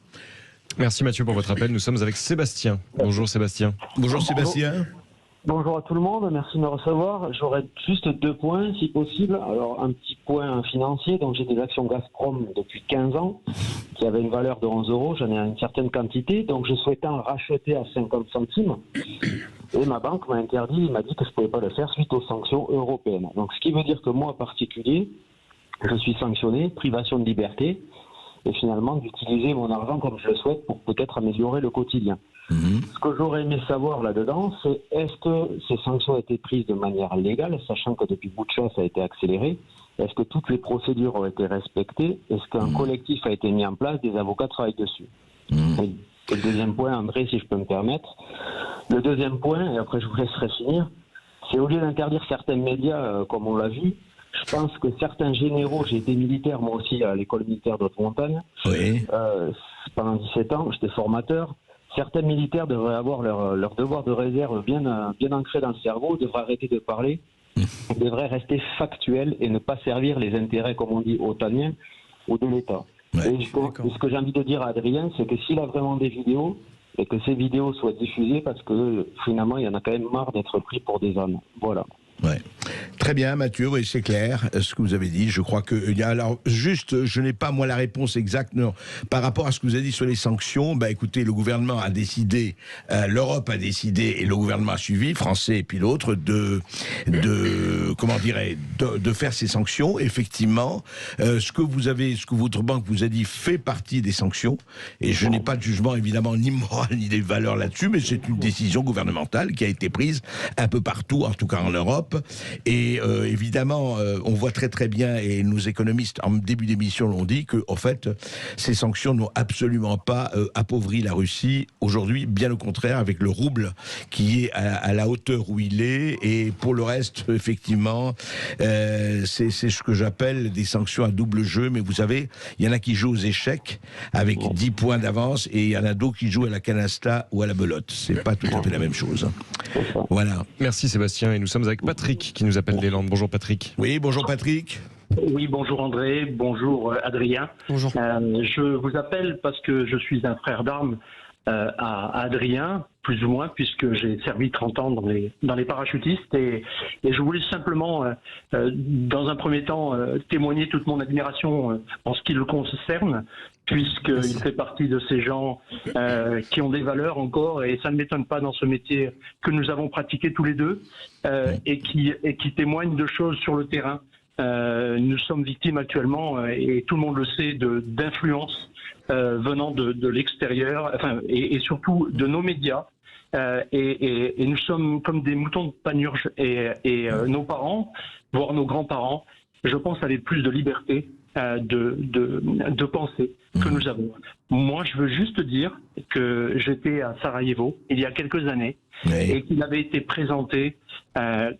Merci Mathieu pour votre appel. Nous sommes avec Sébastien. Bonjour Sébastien. Bonjour Sébastien. Bonjour à tout le monde, merci de me recevoir. J'aurais juste 2 points si possible. Alors un petit point financier, donc j'ai des actions Gazprom depuis 15 ans qui avaient une valeur de 11 €, j'en ai une certaine quantité, donc je souhaitais en racheter à 50 centimes. Et ma banque m'a interdit, il m'a dit que je ne pouvais pas le faire suite aux sanctions européennes. Donc ce qui veut dire que moi en particulier, je suis sanctionné, privation de liberté, et finalement d'utiliser mon argent comme je le souhaite pour peut-être améliorer le quotidien. Ce que j'aurais aimé savoir là-dedans, c'est est-ce que ces sanctions ont été prises de manière légale, sachant que depuis Boutcha, ça a été accéléré. Est-ce que toutes les procédures ont été respectées? Est-ce qu'un collectif a été mis en place? Des avocats travaillent dessus. Et le deuxième point, André, si je peux me permettre. Le deuxième point, et après je vous laisserai finir, c'est au lieu d'interdire certains médias, comme on l'a vu, je pense que certains généraux, j'ai été militaire moi aussi à l'école militaire d'Haute-Montagne, pendant 17 ans, j'étais formateur. Certains militaires devraient avoir leur devoir de réserve bien ancré dans le cerveau, devraient arrêter de parler, devraient rester factuels et ne pas servir les intérêts, comme on dit, otaniens ou de l'État. Et ce que j'ai envie de dire à Adrien, c'est que s'il a vraiment des vidéos, et que ces vidéos soient diffusées, parce que finalement, il y en a quand même marre d'être pris pour des ânes. Voilà. Ouais. Très bien, Mathieu, oui, c'est clair ce que vous avez dit. Je crois que alors juste, je n'ai pas moi la réponse exacte. Non, par rapport à ce que vous avez dit sur les sanctions, écoutez, le gouvernement a décidé, l'Europe a décidé et le gouvernement a suivi, français et puis l'autre, de faire ces sanctions. Effectivement, ce que votre banque vous a dit fait partie des sanctions. Et je n'ai pas de jugement évidemment ni moral ni des valeurs là-dessus, mais c'est une décision gouvernementale qui a été prise un peu partout, en tout cas en Europe. Et évidemment, on voit très très bien, et nos économistes en début d'émission l'ont dit, que en fait, ces sanctions n'ont absolument pas appauvri la Russie aujourd'hui, bien au contraire, avec le rouble qui est à la hauteur où il est. Et pour le reste, effectivement, c'est ce que j'appelle des sanctions à double jeu. Mais vous savez, il y en a qui jouent aux échecs avec 10 points d'avance, et il y en a d'autres qui jouent à la canasta ou à la belote. C'est pas tout à fait la même chose. Voilà. Merci Sébastien, et nous sommes avec Patrick qui nous appelle des Landes. Bonjour Patrick. Oui, bonjour Patrick. Oui, bonjour André, bonjour Adrien. Bonjour. Je vous appelle parce que je suis un frère d'armes à Adrien, plus ou moins, puisque j'ai servi 30 ans dans les parachutistes, et je voulais simplement, dans un premier temps, témoigner toute mon admiration en ce qui le concerne, puisqu'il fait partie de ces gens qui ont des valeurs encore, et ça ne m'étonne pas dans ce métier que nous avons pratiqué tous les deux, et qui témoignent de choses sur le terrain. Nous sommes victimes actuellement, et tout le monde le sait, d'influences venant de l'extérieur, enfin, et surtout de nos médias. Et nous sommes comme des moutons de panurge, et nos parents, voire nos grands-parents, je pense, avaient plus de liberté de penser que nous avons. Moi, je veux juste dire que j'étais à Sarajevo il y a quelques années, et qu'il avait été présenté,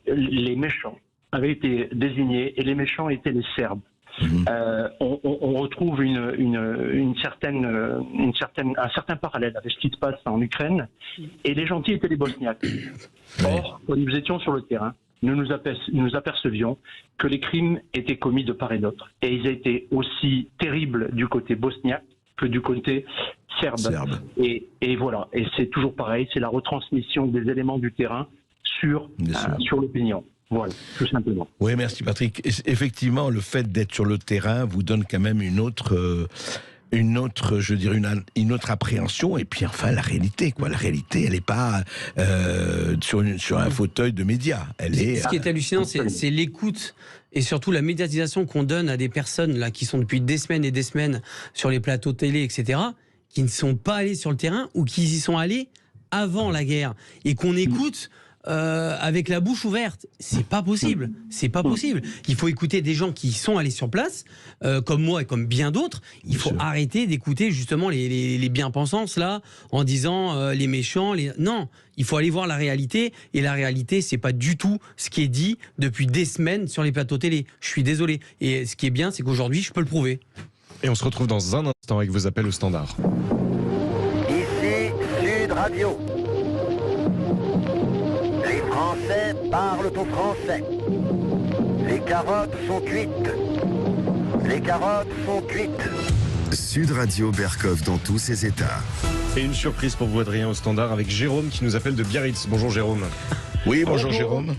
les méchants avaient été désignés, et les méchants étaient les Serbes. On retrouve un certain parallèle avec ce qui se passe en Ukraine, et les gentils étaient les Bosniaques. Or, quand nous étions sur le terrain, nous apercevions que les crimes étaient commis de part et d'autre, et ils étaient aussi terribles du côté bosniaque que du côté serbe. Et voilà, et c'est toujours pareil, c'est la retransmission des éléments du terrain sur l'opinion. Voilà, tout simplement. Oui, merci Patrick. Effectivement, le fait d'être sur le terrain vous donne quand même une autre, je dirais, une autre appréhension. Et puis enfin, la réalité, quoi. La réalité, elle n'est pas sur un fauteuil de médias. Ce qui est hallucinant, c'est l'écoute et surtout la médiatisation qu'on donne à des personnes là qui sont depuis des semaines et des semaines sur les plateaux télé, etc., qui ne sont pas allés sur le terrain ou qui y sont allés avant la guerre, et qu'on écoute avec la bouche ouverte. C'est pas possible. C'est pas possible. Il faut écouter des gens qui sont allés sur place, comme moi et comme bien d'autres. Il faut arrêter d'écouter justement les bien-pensances là, en disant les méchants. Non, il faut aller voir la réalité. Et la réalité, c'est pas du tout ce qui est dit depuis des semaines sur les plateaux télé. Je suis désolé. Et ce qui est bien, c'est qu'aujourd'hui, je peux le prouver. Et on se retrouve dans un instant avec vos appels au standard. Ici Sud Radio. Les Français parlent au français. Les carottes sont cuites. Les carottes sont cuites. Sud Radio Berkov dans tous ses états. Et une surprise pour vous, Adrien, au standard, avec Jérôme qui nous appelle de Biarritz. Bonjour Jérôme. Oui, bonjour Jérôme.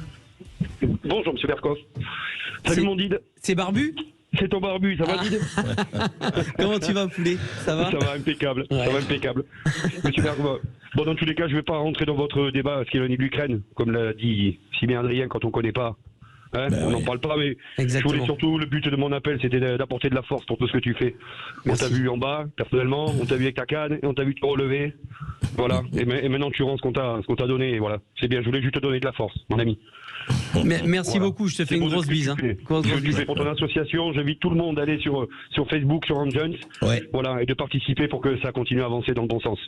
Bonjour Monsieur Berkov. Salut mon Did. C'est Barbu ? C'est ton Barbu, ça va Did? Comment tu vas, poulet? Ça va? Ça va impeccable, ça va impeccable. Monsieur Berkov, bon, dans tous les cas, je ne vais pas rentrer dans votre débat, ce qu'il en est de l'Ukraine, comme l'a dit si bien Adrien, quand on ne connaît pas, Hein, Ben on n'en oui. parle pas, mais Exactement. je voulais surtout, le but de mon appel, c'était d'apporter de la force pour tout ce que tu fais. On Merci. t'a vu en bas, personnellement, on t'a vu avec ta canne, et on t'a vu te relever. Voilà, et maintenant tu rends ce qu'on t'a donné, et voilà. C'est bien, je voulais juste te donner de la force, mon ami. Merci Voilà. beaucoup, je te fais C'est une pour grosse ce que bise. tu Hein. fais. Grosse Ce que tu bise. fais pour ton association, j'invite tout le monde à aller sur Facebook, sur Jones, Ouais. voilà, et de participer pour que ça continue à avancer dans le bon sens.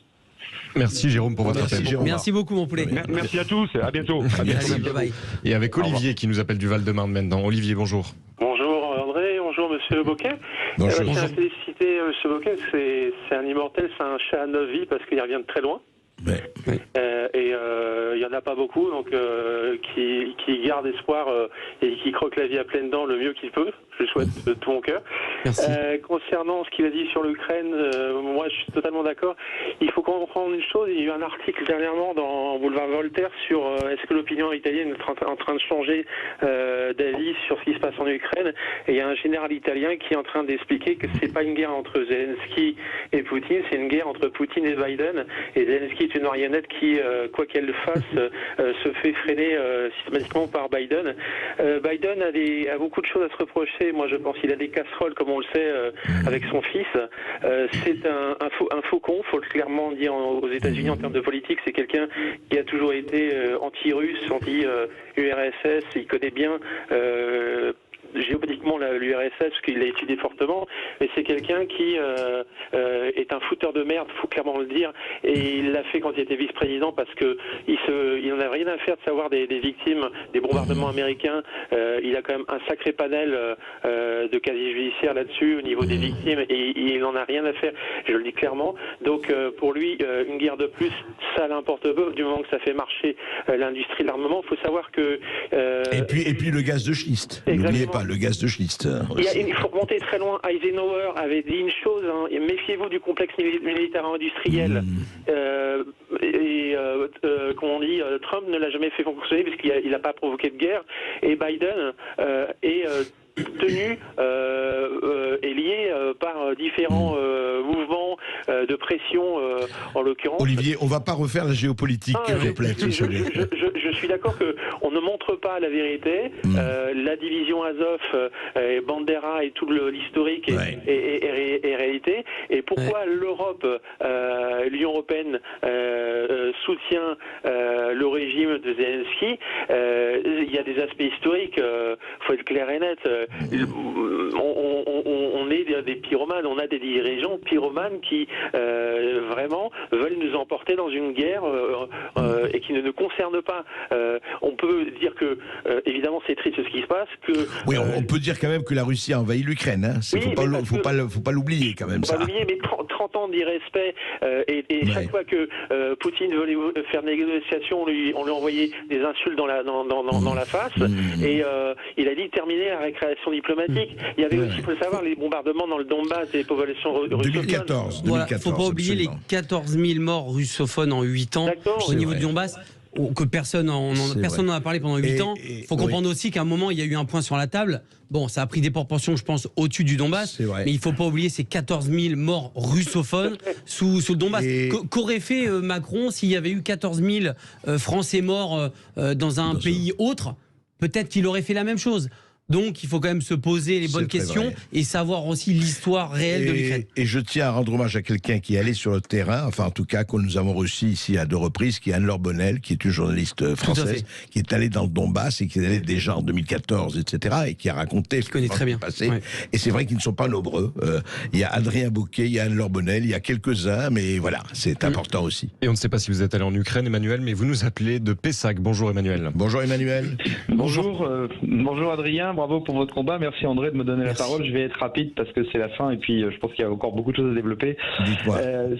Merci Jérôme pour votre Merci, appel. Jérôme. Merci beaucoup, mon poulet. Merci à tous, à bientôt. À bientôt. Allez, bye bye. Et avec Olivier qui nous appelle du Val-de-Marne maintenant. Olivier, bonjour. Bonjour André, bonjour Monsieur Bocquet. Bonjour. Je tiens à féliciter Monsieur Bocquet, c'est un immortel, c'est un chat à 9 vies parce qu'il revient de très loin. Ouais. Il y en a pas beaucoup, donc qui garde espoir et qui croque la vie à pleines dents le mieux qu'il peut. Je le souhaite de tout mon cœur. Merci. Concernant ce qu'il a dit sur l'Ukraine, moi je suis totalement d'accord. Il faut comprendre une chose, il y a eu un article dernièrement dans Boulevard Voltaire sur est-ce que l'opinion italienne est en train de changer d'avis sur ce qui se passe en Ukraine. Et il y a un général italien qui est en train d'expliquer que c'est pas une guerre entre Zelensky et Poutine, c'est une guerre entre Poutine et Biden. Et Zelensky est une marionnette qui, quoi qu'elle fasse, se fait freiner systématiquement par Biden. Biden a beaucoup de choses à se reprocher. Moi, je pense qu'il a des casseroles, comme on le sait, avec son fils. C'est un faucon, faut le clairement dire aux États-Unis en termes de politique. C'est quelqu'un qui a toujours été anti-russe, anti-URSS. Il connaît bien géopolitiquement l'URSS, parce qu'il l'a étudié fortement, mais c'est quelqu'un qui est un fouteur de merde, faut clairement le dire, et il l'a fait quand il était vice-président parce que il n'en a rien à faire de savoir des victimes des bombardements américains. Il a quand même un sacré panel de casier judiciaire là-dessus au niveau des victimes, et il n'en a rien à faire, je le dis clairement. Donc pour lui, une guerre de plus, ça l'importe peu, du moment que ça fait marcher l'industrie de l'armement. Il faut savoir que... Et puis le gaz de schiste. N'oubliez pas, le gaz de schiste. Il faut remonter très loin. Eisenhower avait dit une chose, hein, méfiez-vous du complexe militaire industriel. Comme on dit, Trump ne l'a jamais fait fonctionner parce qu'il n'a pas provoqué de guerre. Et Biden est tenu est lié par différents mouvements de pression, en l'occurrence. Olivier, on ne va pas refaire la géopolitique complète. Je suis d'accord qu'on ne montre pas la vérité. La division Azov, Bandera et tout l'historique est réalité. Et pourquoi l'Europe, l'Union européenne soutient le régime de Zelensky? Il y a des aspects historiques, faut être clair et net. On est des pyromanes, on a des dirigeants pyromanes qui vraiment veulent nous emporter dans une guerre et qui ne nous concerne pas. On peut dire que évidemment c'est triste ce qui se passe. Oui, on peut dire quand même que la Russie a envahi l'Ukraine. Hein. Faut pas l'oublier quand même. Faut pas l'oublier, mais 30 ans d'irrespect et chaque fois que Poutine voulait faire des négociations, on lui envoyait des insultes dans la face et il a dit terminer la récréation diplomatique. Il y avait aussi, il faut le savoir, les bombardements dans le Donbass des populations russophones. 2014. Voilà, faut pas oublier les 14 000 morts russophones en 8 ans au niveau du Donbass. Que personne n'en a parlé pendant 8 ans. Il faut comprendre aussi qu'à un moment, il y a eu un point sur la table. Bon, ça a pris des proportions, je pense, au-dessus du Donbass. Mais il ne faut pas oublier ces 14 000 morts russophones sous le Donbass. Qu'aurait fait Macron s'il y avait eu 14 000 Français morts dans un pays autre? Peut-être qu'il aurait fait la même chose. Donc, il faut quand même se poser les bonnes questions et savoir aussi l'histoire réelle de l'Ukraine. Et je tiens à rendre hommage à quelqu'un qui est allé sur le terrain, enfin en tout cas que nous avons reçu ici à 2 reprises, qui est Anne-Laure Bonnel, qui est une journaliste française, qui est allée dans le Donbass et qui est allée déjà en 2014, etc. et qui a raconté ce qui s'est passé. Et c'est vrai qu'ils ne sont pas nombreux. Il y a Adrien Bocquet, il y a Anne-Laure Bonnel, il y a quelques-uns, mais voilà, c'est important aussi. Et on ne sait pas si vous êtes allé en Ukraine, Emmanuel, mais vous nous appelez de Pessac. Bonjour Emmanuel. Bonjour Emmanuel. Bonjour Adrien, bravo pour votre combat. Merci André de me donner la parole. Je vais être rapide parce que c'est la fin et puis je pense qu'il y a encore beaucoup de choses à développer.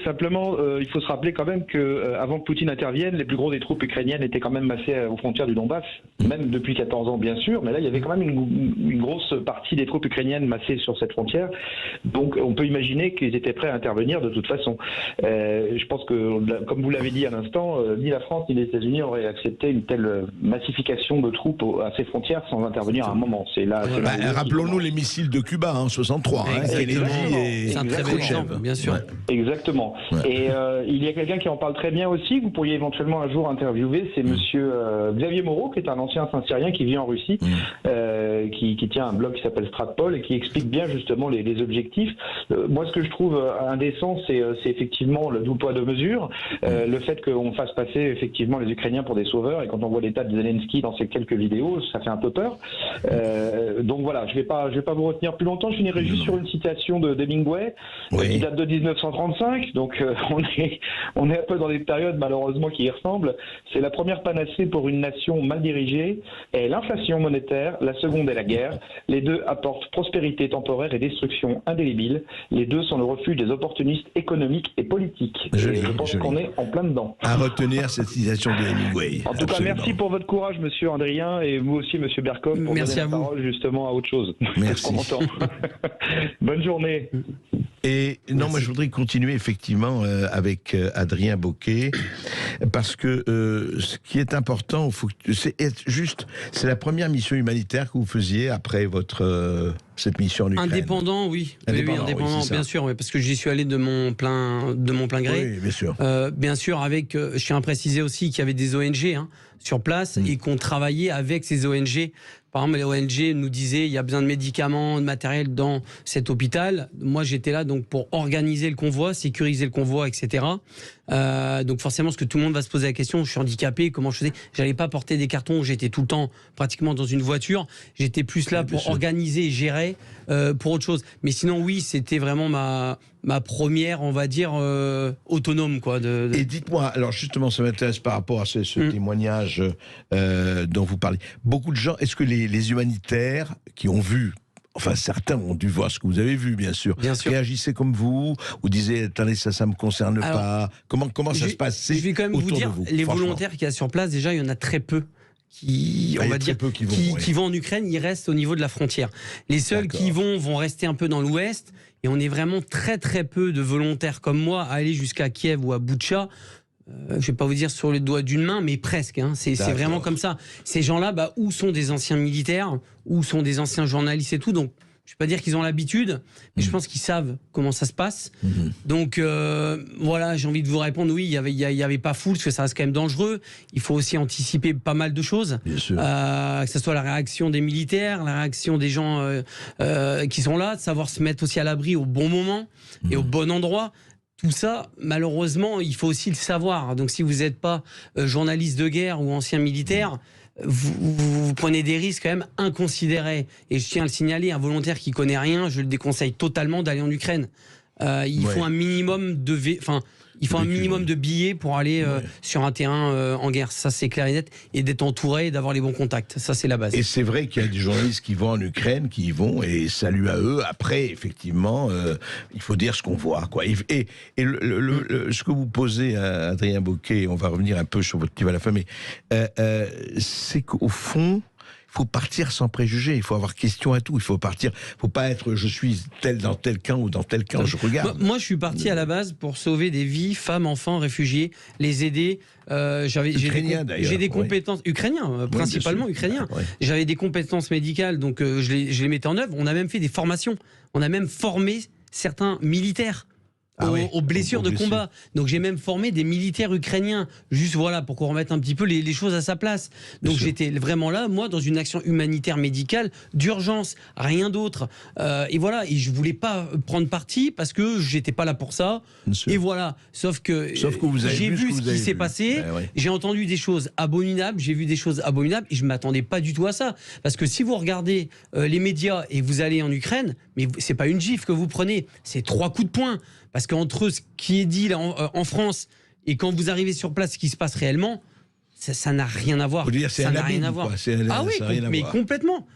Simplement, il faut se rappeler quand même que avant que Poutine intervienne, les plus gros des troupes ukrainiennes étaient quand même massés aux frontières du Donbass, même depuis 14 ans bien sûr, mais là il y avait quand même une grosse partie des troupes ukrainiennes massées sur cette frontière. Donc on peut imaginer qu'ils étaient prêts à intervenir de toute façon. Je pense que, comme vous l'avez dit à l'instant, ni la France ni les États-Unis auraient accepté une telle massification de troupes à ces frontières sans intervenir à un moment. C'est là. Rappelons-nous les missiles de Cuba en 63. C'est un très bel exemple, bien sûr. Exactement. Ouais. Et il y a quelqu'un qui en parle très bien aussi, que vous pourriez éventuellement un jour interviewer, c'est monsieur Xavier Moreau, qui est un ancien Saint-Cyrien qui vit en Russie, qui tient un blog qui s'appelle Stratpol et qui explique bien justement les objectifs. Moi, ce que je trouve indécent, c'est effectivement le double poids deux mesures, le fait qu'on fasse passer effectivement les Ukrainiens pour des sauveurs, et quand on voit l'état de Zelensky dans ces quelques vidéos, ça fait un peu peur. Donc voilà, je vais pas vous retenir plus longtemps, je finirai juste sur une citation de Hemingway, qui date de 1935, donc on est un peu dans des périodes malheureusement qui y ressemblent. C'est la première panacée pour une nation mal dirigée est l'inflation monétaire, la seconde est la guerre. Les deux apportent prospérité temporaire et destruction indélébile. Les deux sont le refuge des opportunistes économiques et politiques. Je pense qu'on est en plein dedans. À retenir cette citation de Hemingway. En tout cas, merci pour votre courage, monsieur Adrien, et vous aussi, monsieur Berkov, pour donner la parole justement à autre chose. Merci. Bonne journée. Et non, moi je voudrais continuer effectivement avec Adrien Bocquet, parce que ce qui est important, c'est la première mission humanitaire que vous faisiez après cette mission en Ukraine. Indépendant, oui. Indépendant, bien sûr, parce que j'y suis allé de mon plein gré. Oui, bien sûr. Bien sûr, je tiens à préciser aussi qu'il y avait des ONG sur place et qu'on travaillait avec ces ONG. Par exemple, les ONG nous disaient il y a besoin de médicaments, de matériel dans cet hôpital. Moi, j'étais là donc pour organiser le convoi, sécuriser le convoi, etc. Donc forcément, parce que tout le monde va se poser la question, je suis handicapé, comment je faisais? J'allais pas porter des cartons, j'étais tout le temps pratiquement dans une voiture. J'étais plus là pour organiser et gérer pour autre chose. Mais sinon, oui, c'était vraiment ma première, on va dire, autonome, quoi. Et dites-moi, alors justement, ça m'intéresse par rapport à ce témoignage dont vous parlez. Beaucoup de gens, est-ce que les humanitaires qui ont vu, enfin certains ont dû voir ce que vous avez vu, bien sûr, réagissaient comme vous disaient, attendez, ça me concerne pas. Comment ça se passe? Je vais quand même vous dire, les volontaires qu'il y a sur place, déjà, il y en a très peu. Qui vont en Ukraine, ils restent au niveau de la frontière. Les seuls qui vont rester un peu dans l'ouest, et on est vraiment très très peu de volontaires comme moi à aller jusqu'à Kiev ou à Boutcha. Je ne vais pas vous dire sur les doigts d'une main, mais presque. C'est vraiment comme ça. Ces gens-là, où sont des anciens militaires, où sont des anciens journalistes et tout. Donc, je ne vais pas dire qu'ils ont l'habitude, mais je pense qu'ils savent comment ça se passe. Donc, voilà, j'ai envie de vous répondre. Oui, il y avait pas foule, parce que ça reste quand même dangereux. Il faut aussi anticiper pas mal de choses. Bien sûr. Que ce soit la réaction des militaires, la réaction des gens qui sont là, de savoir se mettre aussi à l'abri au bon moment et au bon endroit. Tout ça, malheureusement, il faut aussi le savoir. Donc, si vous n'êtes pas journaliste de guerre ou ancien militaire, vous prenez des risques quand même inconsidérés. Et je tiens à le signaler, un volontaire qui connaît rien, je le déconseille totalement d'aller en Ukraine. Il faut un minimum de billets pour aller sur un terrain en guerre. Ça, c'est clair et net. Et d'être entouré et d'avoir les bons contacts. Ça, c'est la base. Et c'est vrai qu'il y a des journalistes qui vont en Ukraine, qui y vont, et salut à eux. Après, effectivement, il faut dire ce qu'on voit, quoi. Et ce que vous posez à Adrien Bocquet, on va revenir un peu sur votre livre à la fin, mais c'est qu'au fond, il faut partir sans préjugés, il faut avoir question à tout, il faut partir, faut pas être je suis tel dans tel camp ou dans tel camp, je regarde. Moi je suis parti à la base pour sauver des vies, femmes, enfants, réfugiés, les aider. J'ai des compétences ukrainiens, principalement ukrainiens. J'avais des compétences médicales, donc je les mettais en œuvre. On a même fait des formations, on a même formé certains militaires. Aux blessures de combat. Donc j'ai même formé des militaires ukrainiens, juste voilà, pour qu'on remette un petit peu les choses à sa place. Donc j'étais vraiment là, moi, dans une action humanitaire médicale d'urgence, rien d'autre. Et voilà, et je voulais pas prendre parti parce que j'étais pas là pour ça. Et voilà, sauf que j'ai vu ce qui s'est passé, j'ai entendu des choses abominables, j'ai vu des choses abominables et je m'attendais pas du tout à ça. Parce que si vous regardez les médias et vous allez en Ukraine, mais c'est pas une gifle que vous prenez, c'est 3 coups de poing. Parce qu'entre ce qui est dit là, en France et quand vous arrivez sur place, ce qui se passe réellement, ça n'a rien à voir. Faut dire, ça n'a rien à voir. Ah oui, mais complètement.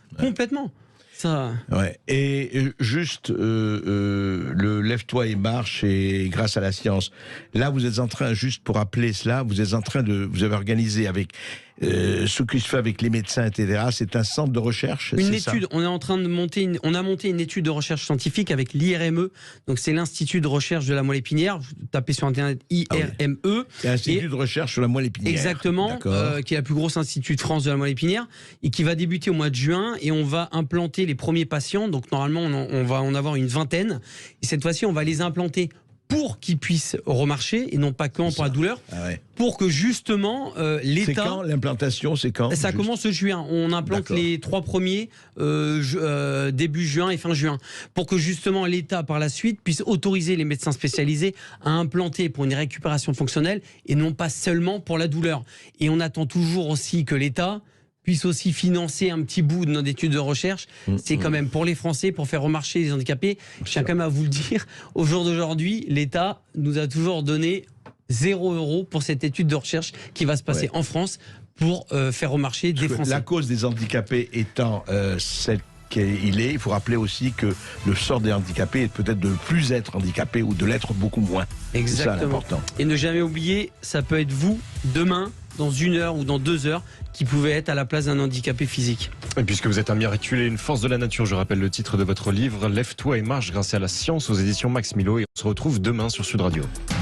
Ça... Ouais. Et juste, le Lève-toi et marche, et grâce à la science, là vous êtes en train, juste pour rappeler cela, vous avez organisé avec ce qui se fait avec les médecins, etc., c'est un centre de recherche. Une étude, on est en train de monter, on a monté une étude de recherche scientifique avec l'IRME, donc c'est l'Institut de recherche de la moelle épinière. Vous tapez sur internet IRME. C'est l'Institut de recherche sur la moelle épinière. Exactement, qui est la plus grosse institut de France de la moelle épinière et qui va débuter au mois de juin, et on va implanter les premiers patients. Donc normalement, on va en avoir une vingtaine, et cette fois-ci, on va les implanter pour qu'ils puissent remarcher et non pas quand pour la douleur, pour que justement l'État... C'est quand l'implantation? C'est quand? Ça commence juin. On implante les 3 premiers début juin et fin juin, pour que justement l'État par la suite puisse autoriser les médecins spécialisés à implanter pour une récupération fonctionnelle et non pas seulement pour la douleur. Et on attend toujours aussi que l'État puisse aussi financer un petit bout de notre étude de recherche. C'est quand même pour les Français, pour faire remarcher les handicapés. Je tiens quand même à vous le dire, au jour d'aujourd'hui, l'État nous a toujours donné 0 € pour cette étude de recherche qui va se passer en France pour faire remarcher des Français. La cause des handicapés étant celle qu'il est, il faut rappeler aussi que le sort des handicapés est peut-être de ne plus être handicapé ou de l'être beaucoup moins. Exactement. C'est ça l'important. Et ne jamais oublier, ça peut être vous, demain, dans 1 heure ou dans 2 heures, qui pouvait être à la place d'un handicapé physique. Et puisque vous êtes un miraculé, une force de la nature, je rappelle le titre de votre livre, Lève-toi et marche grâce à la science, aux éditions Max Milo, et on se retrouve demain sur Sud Radio.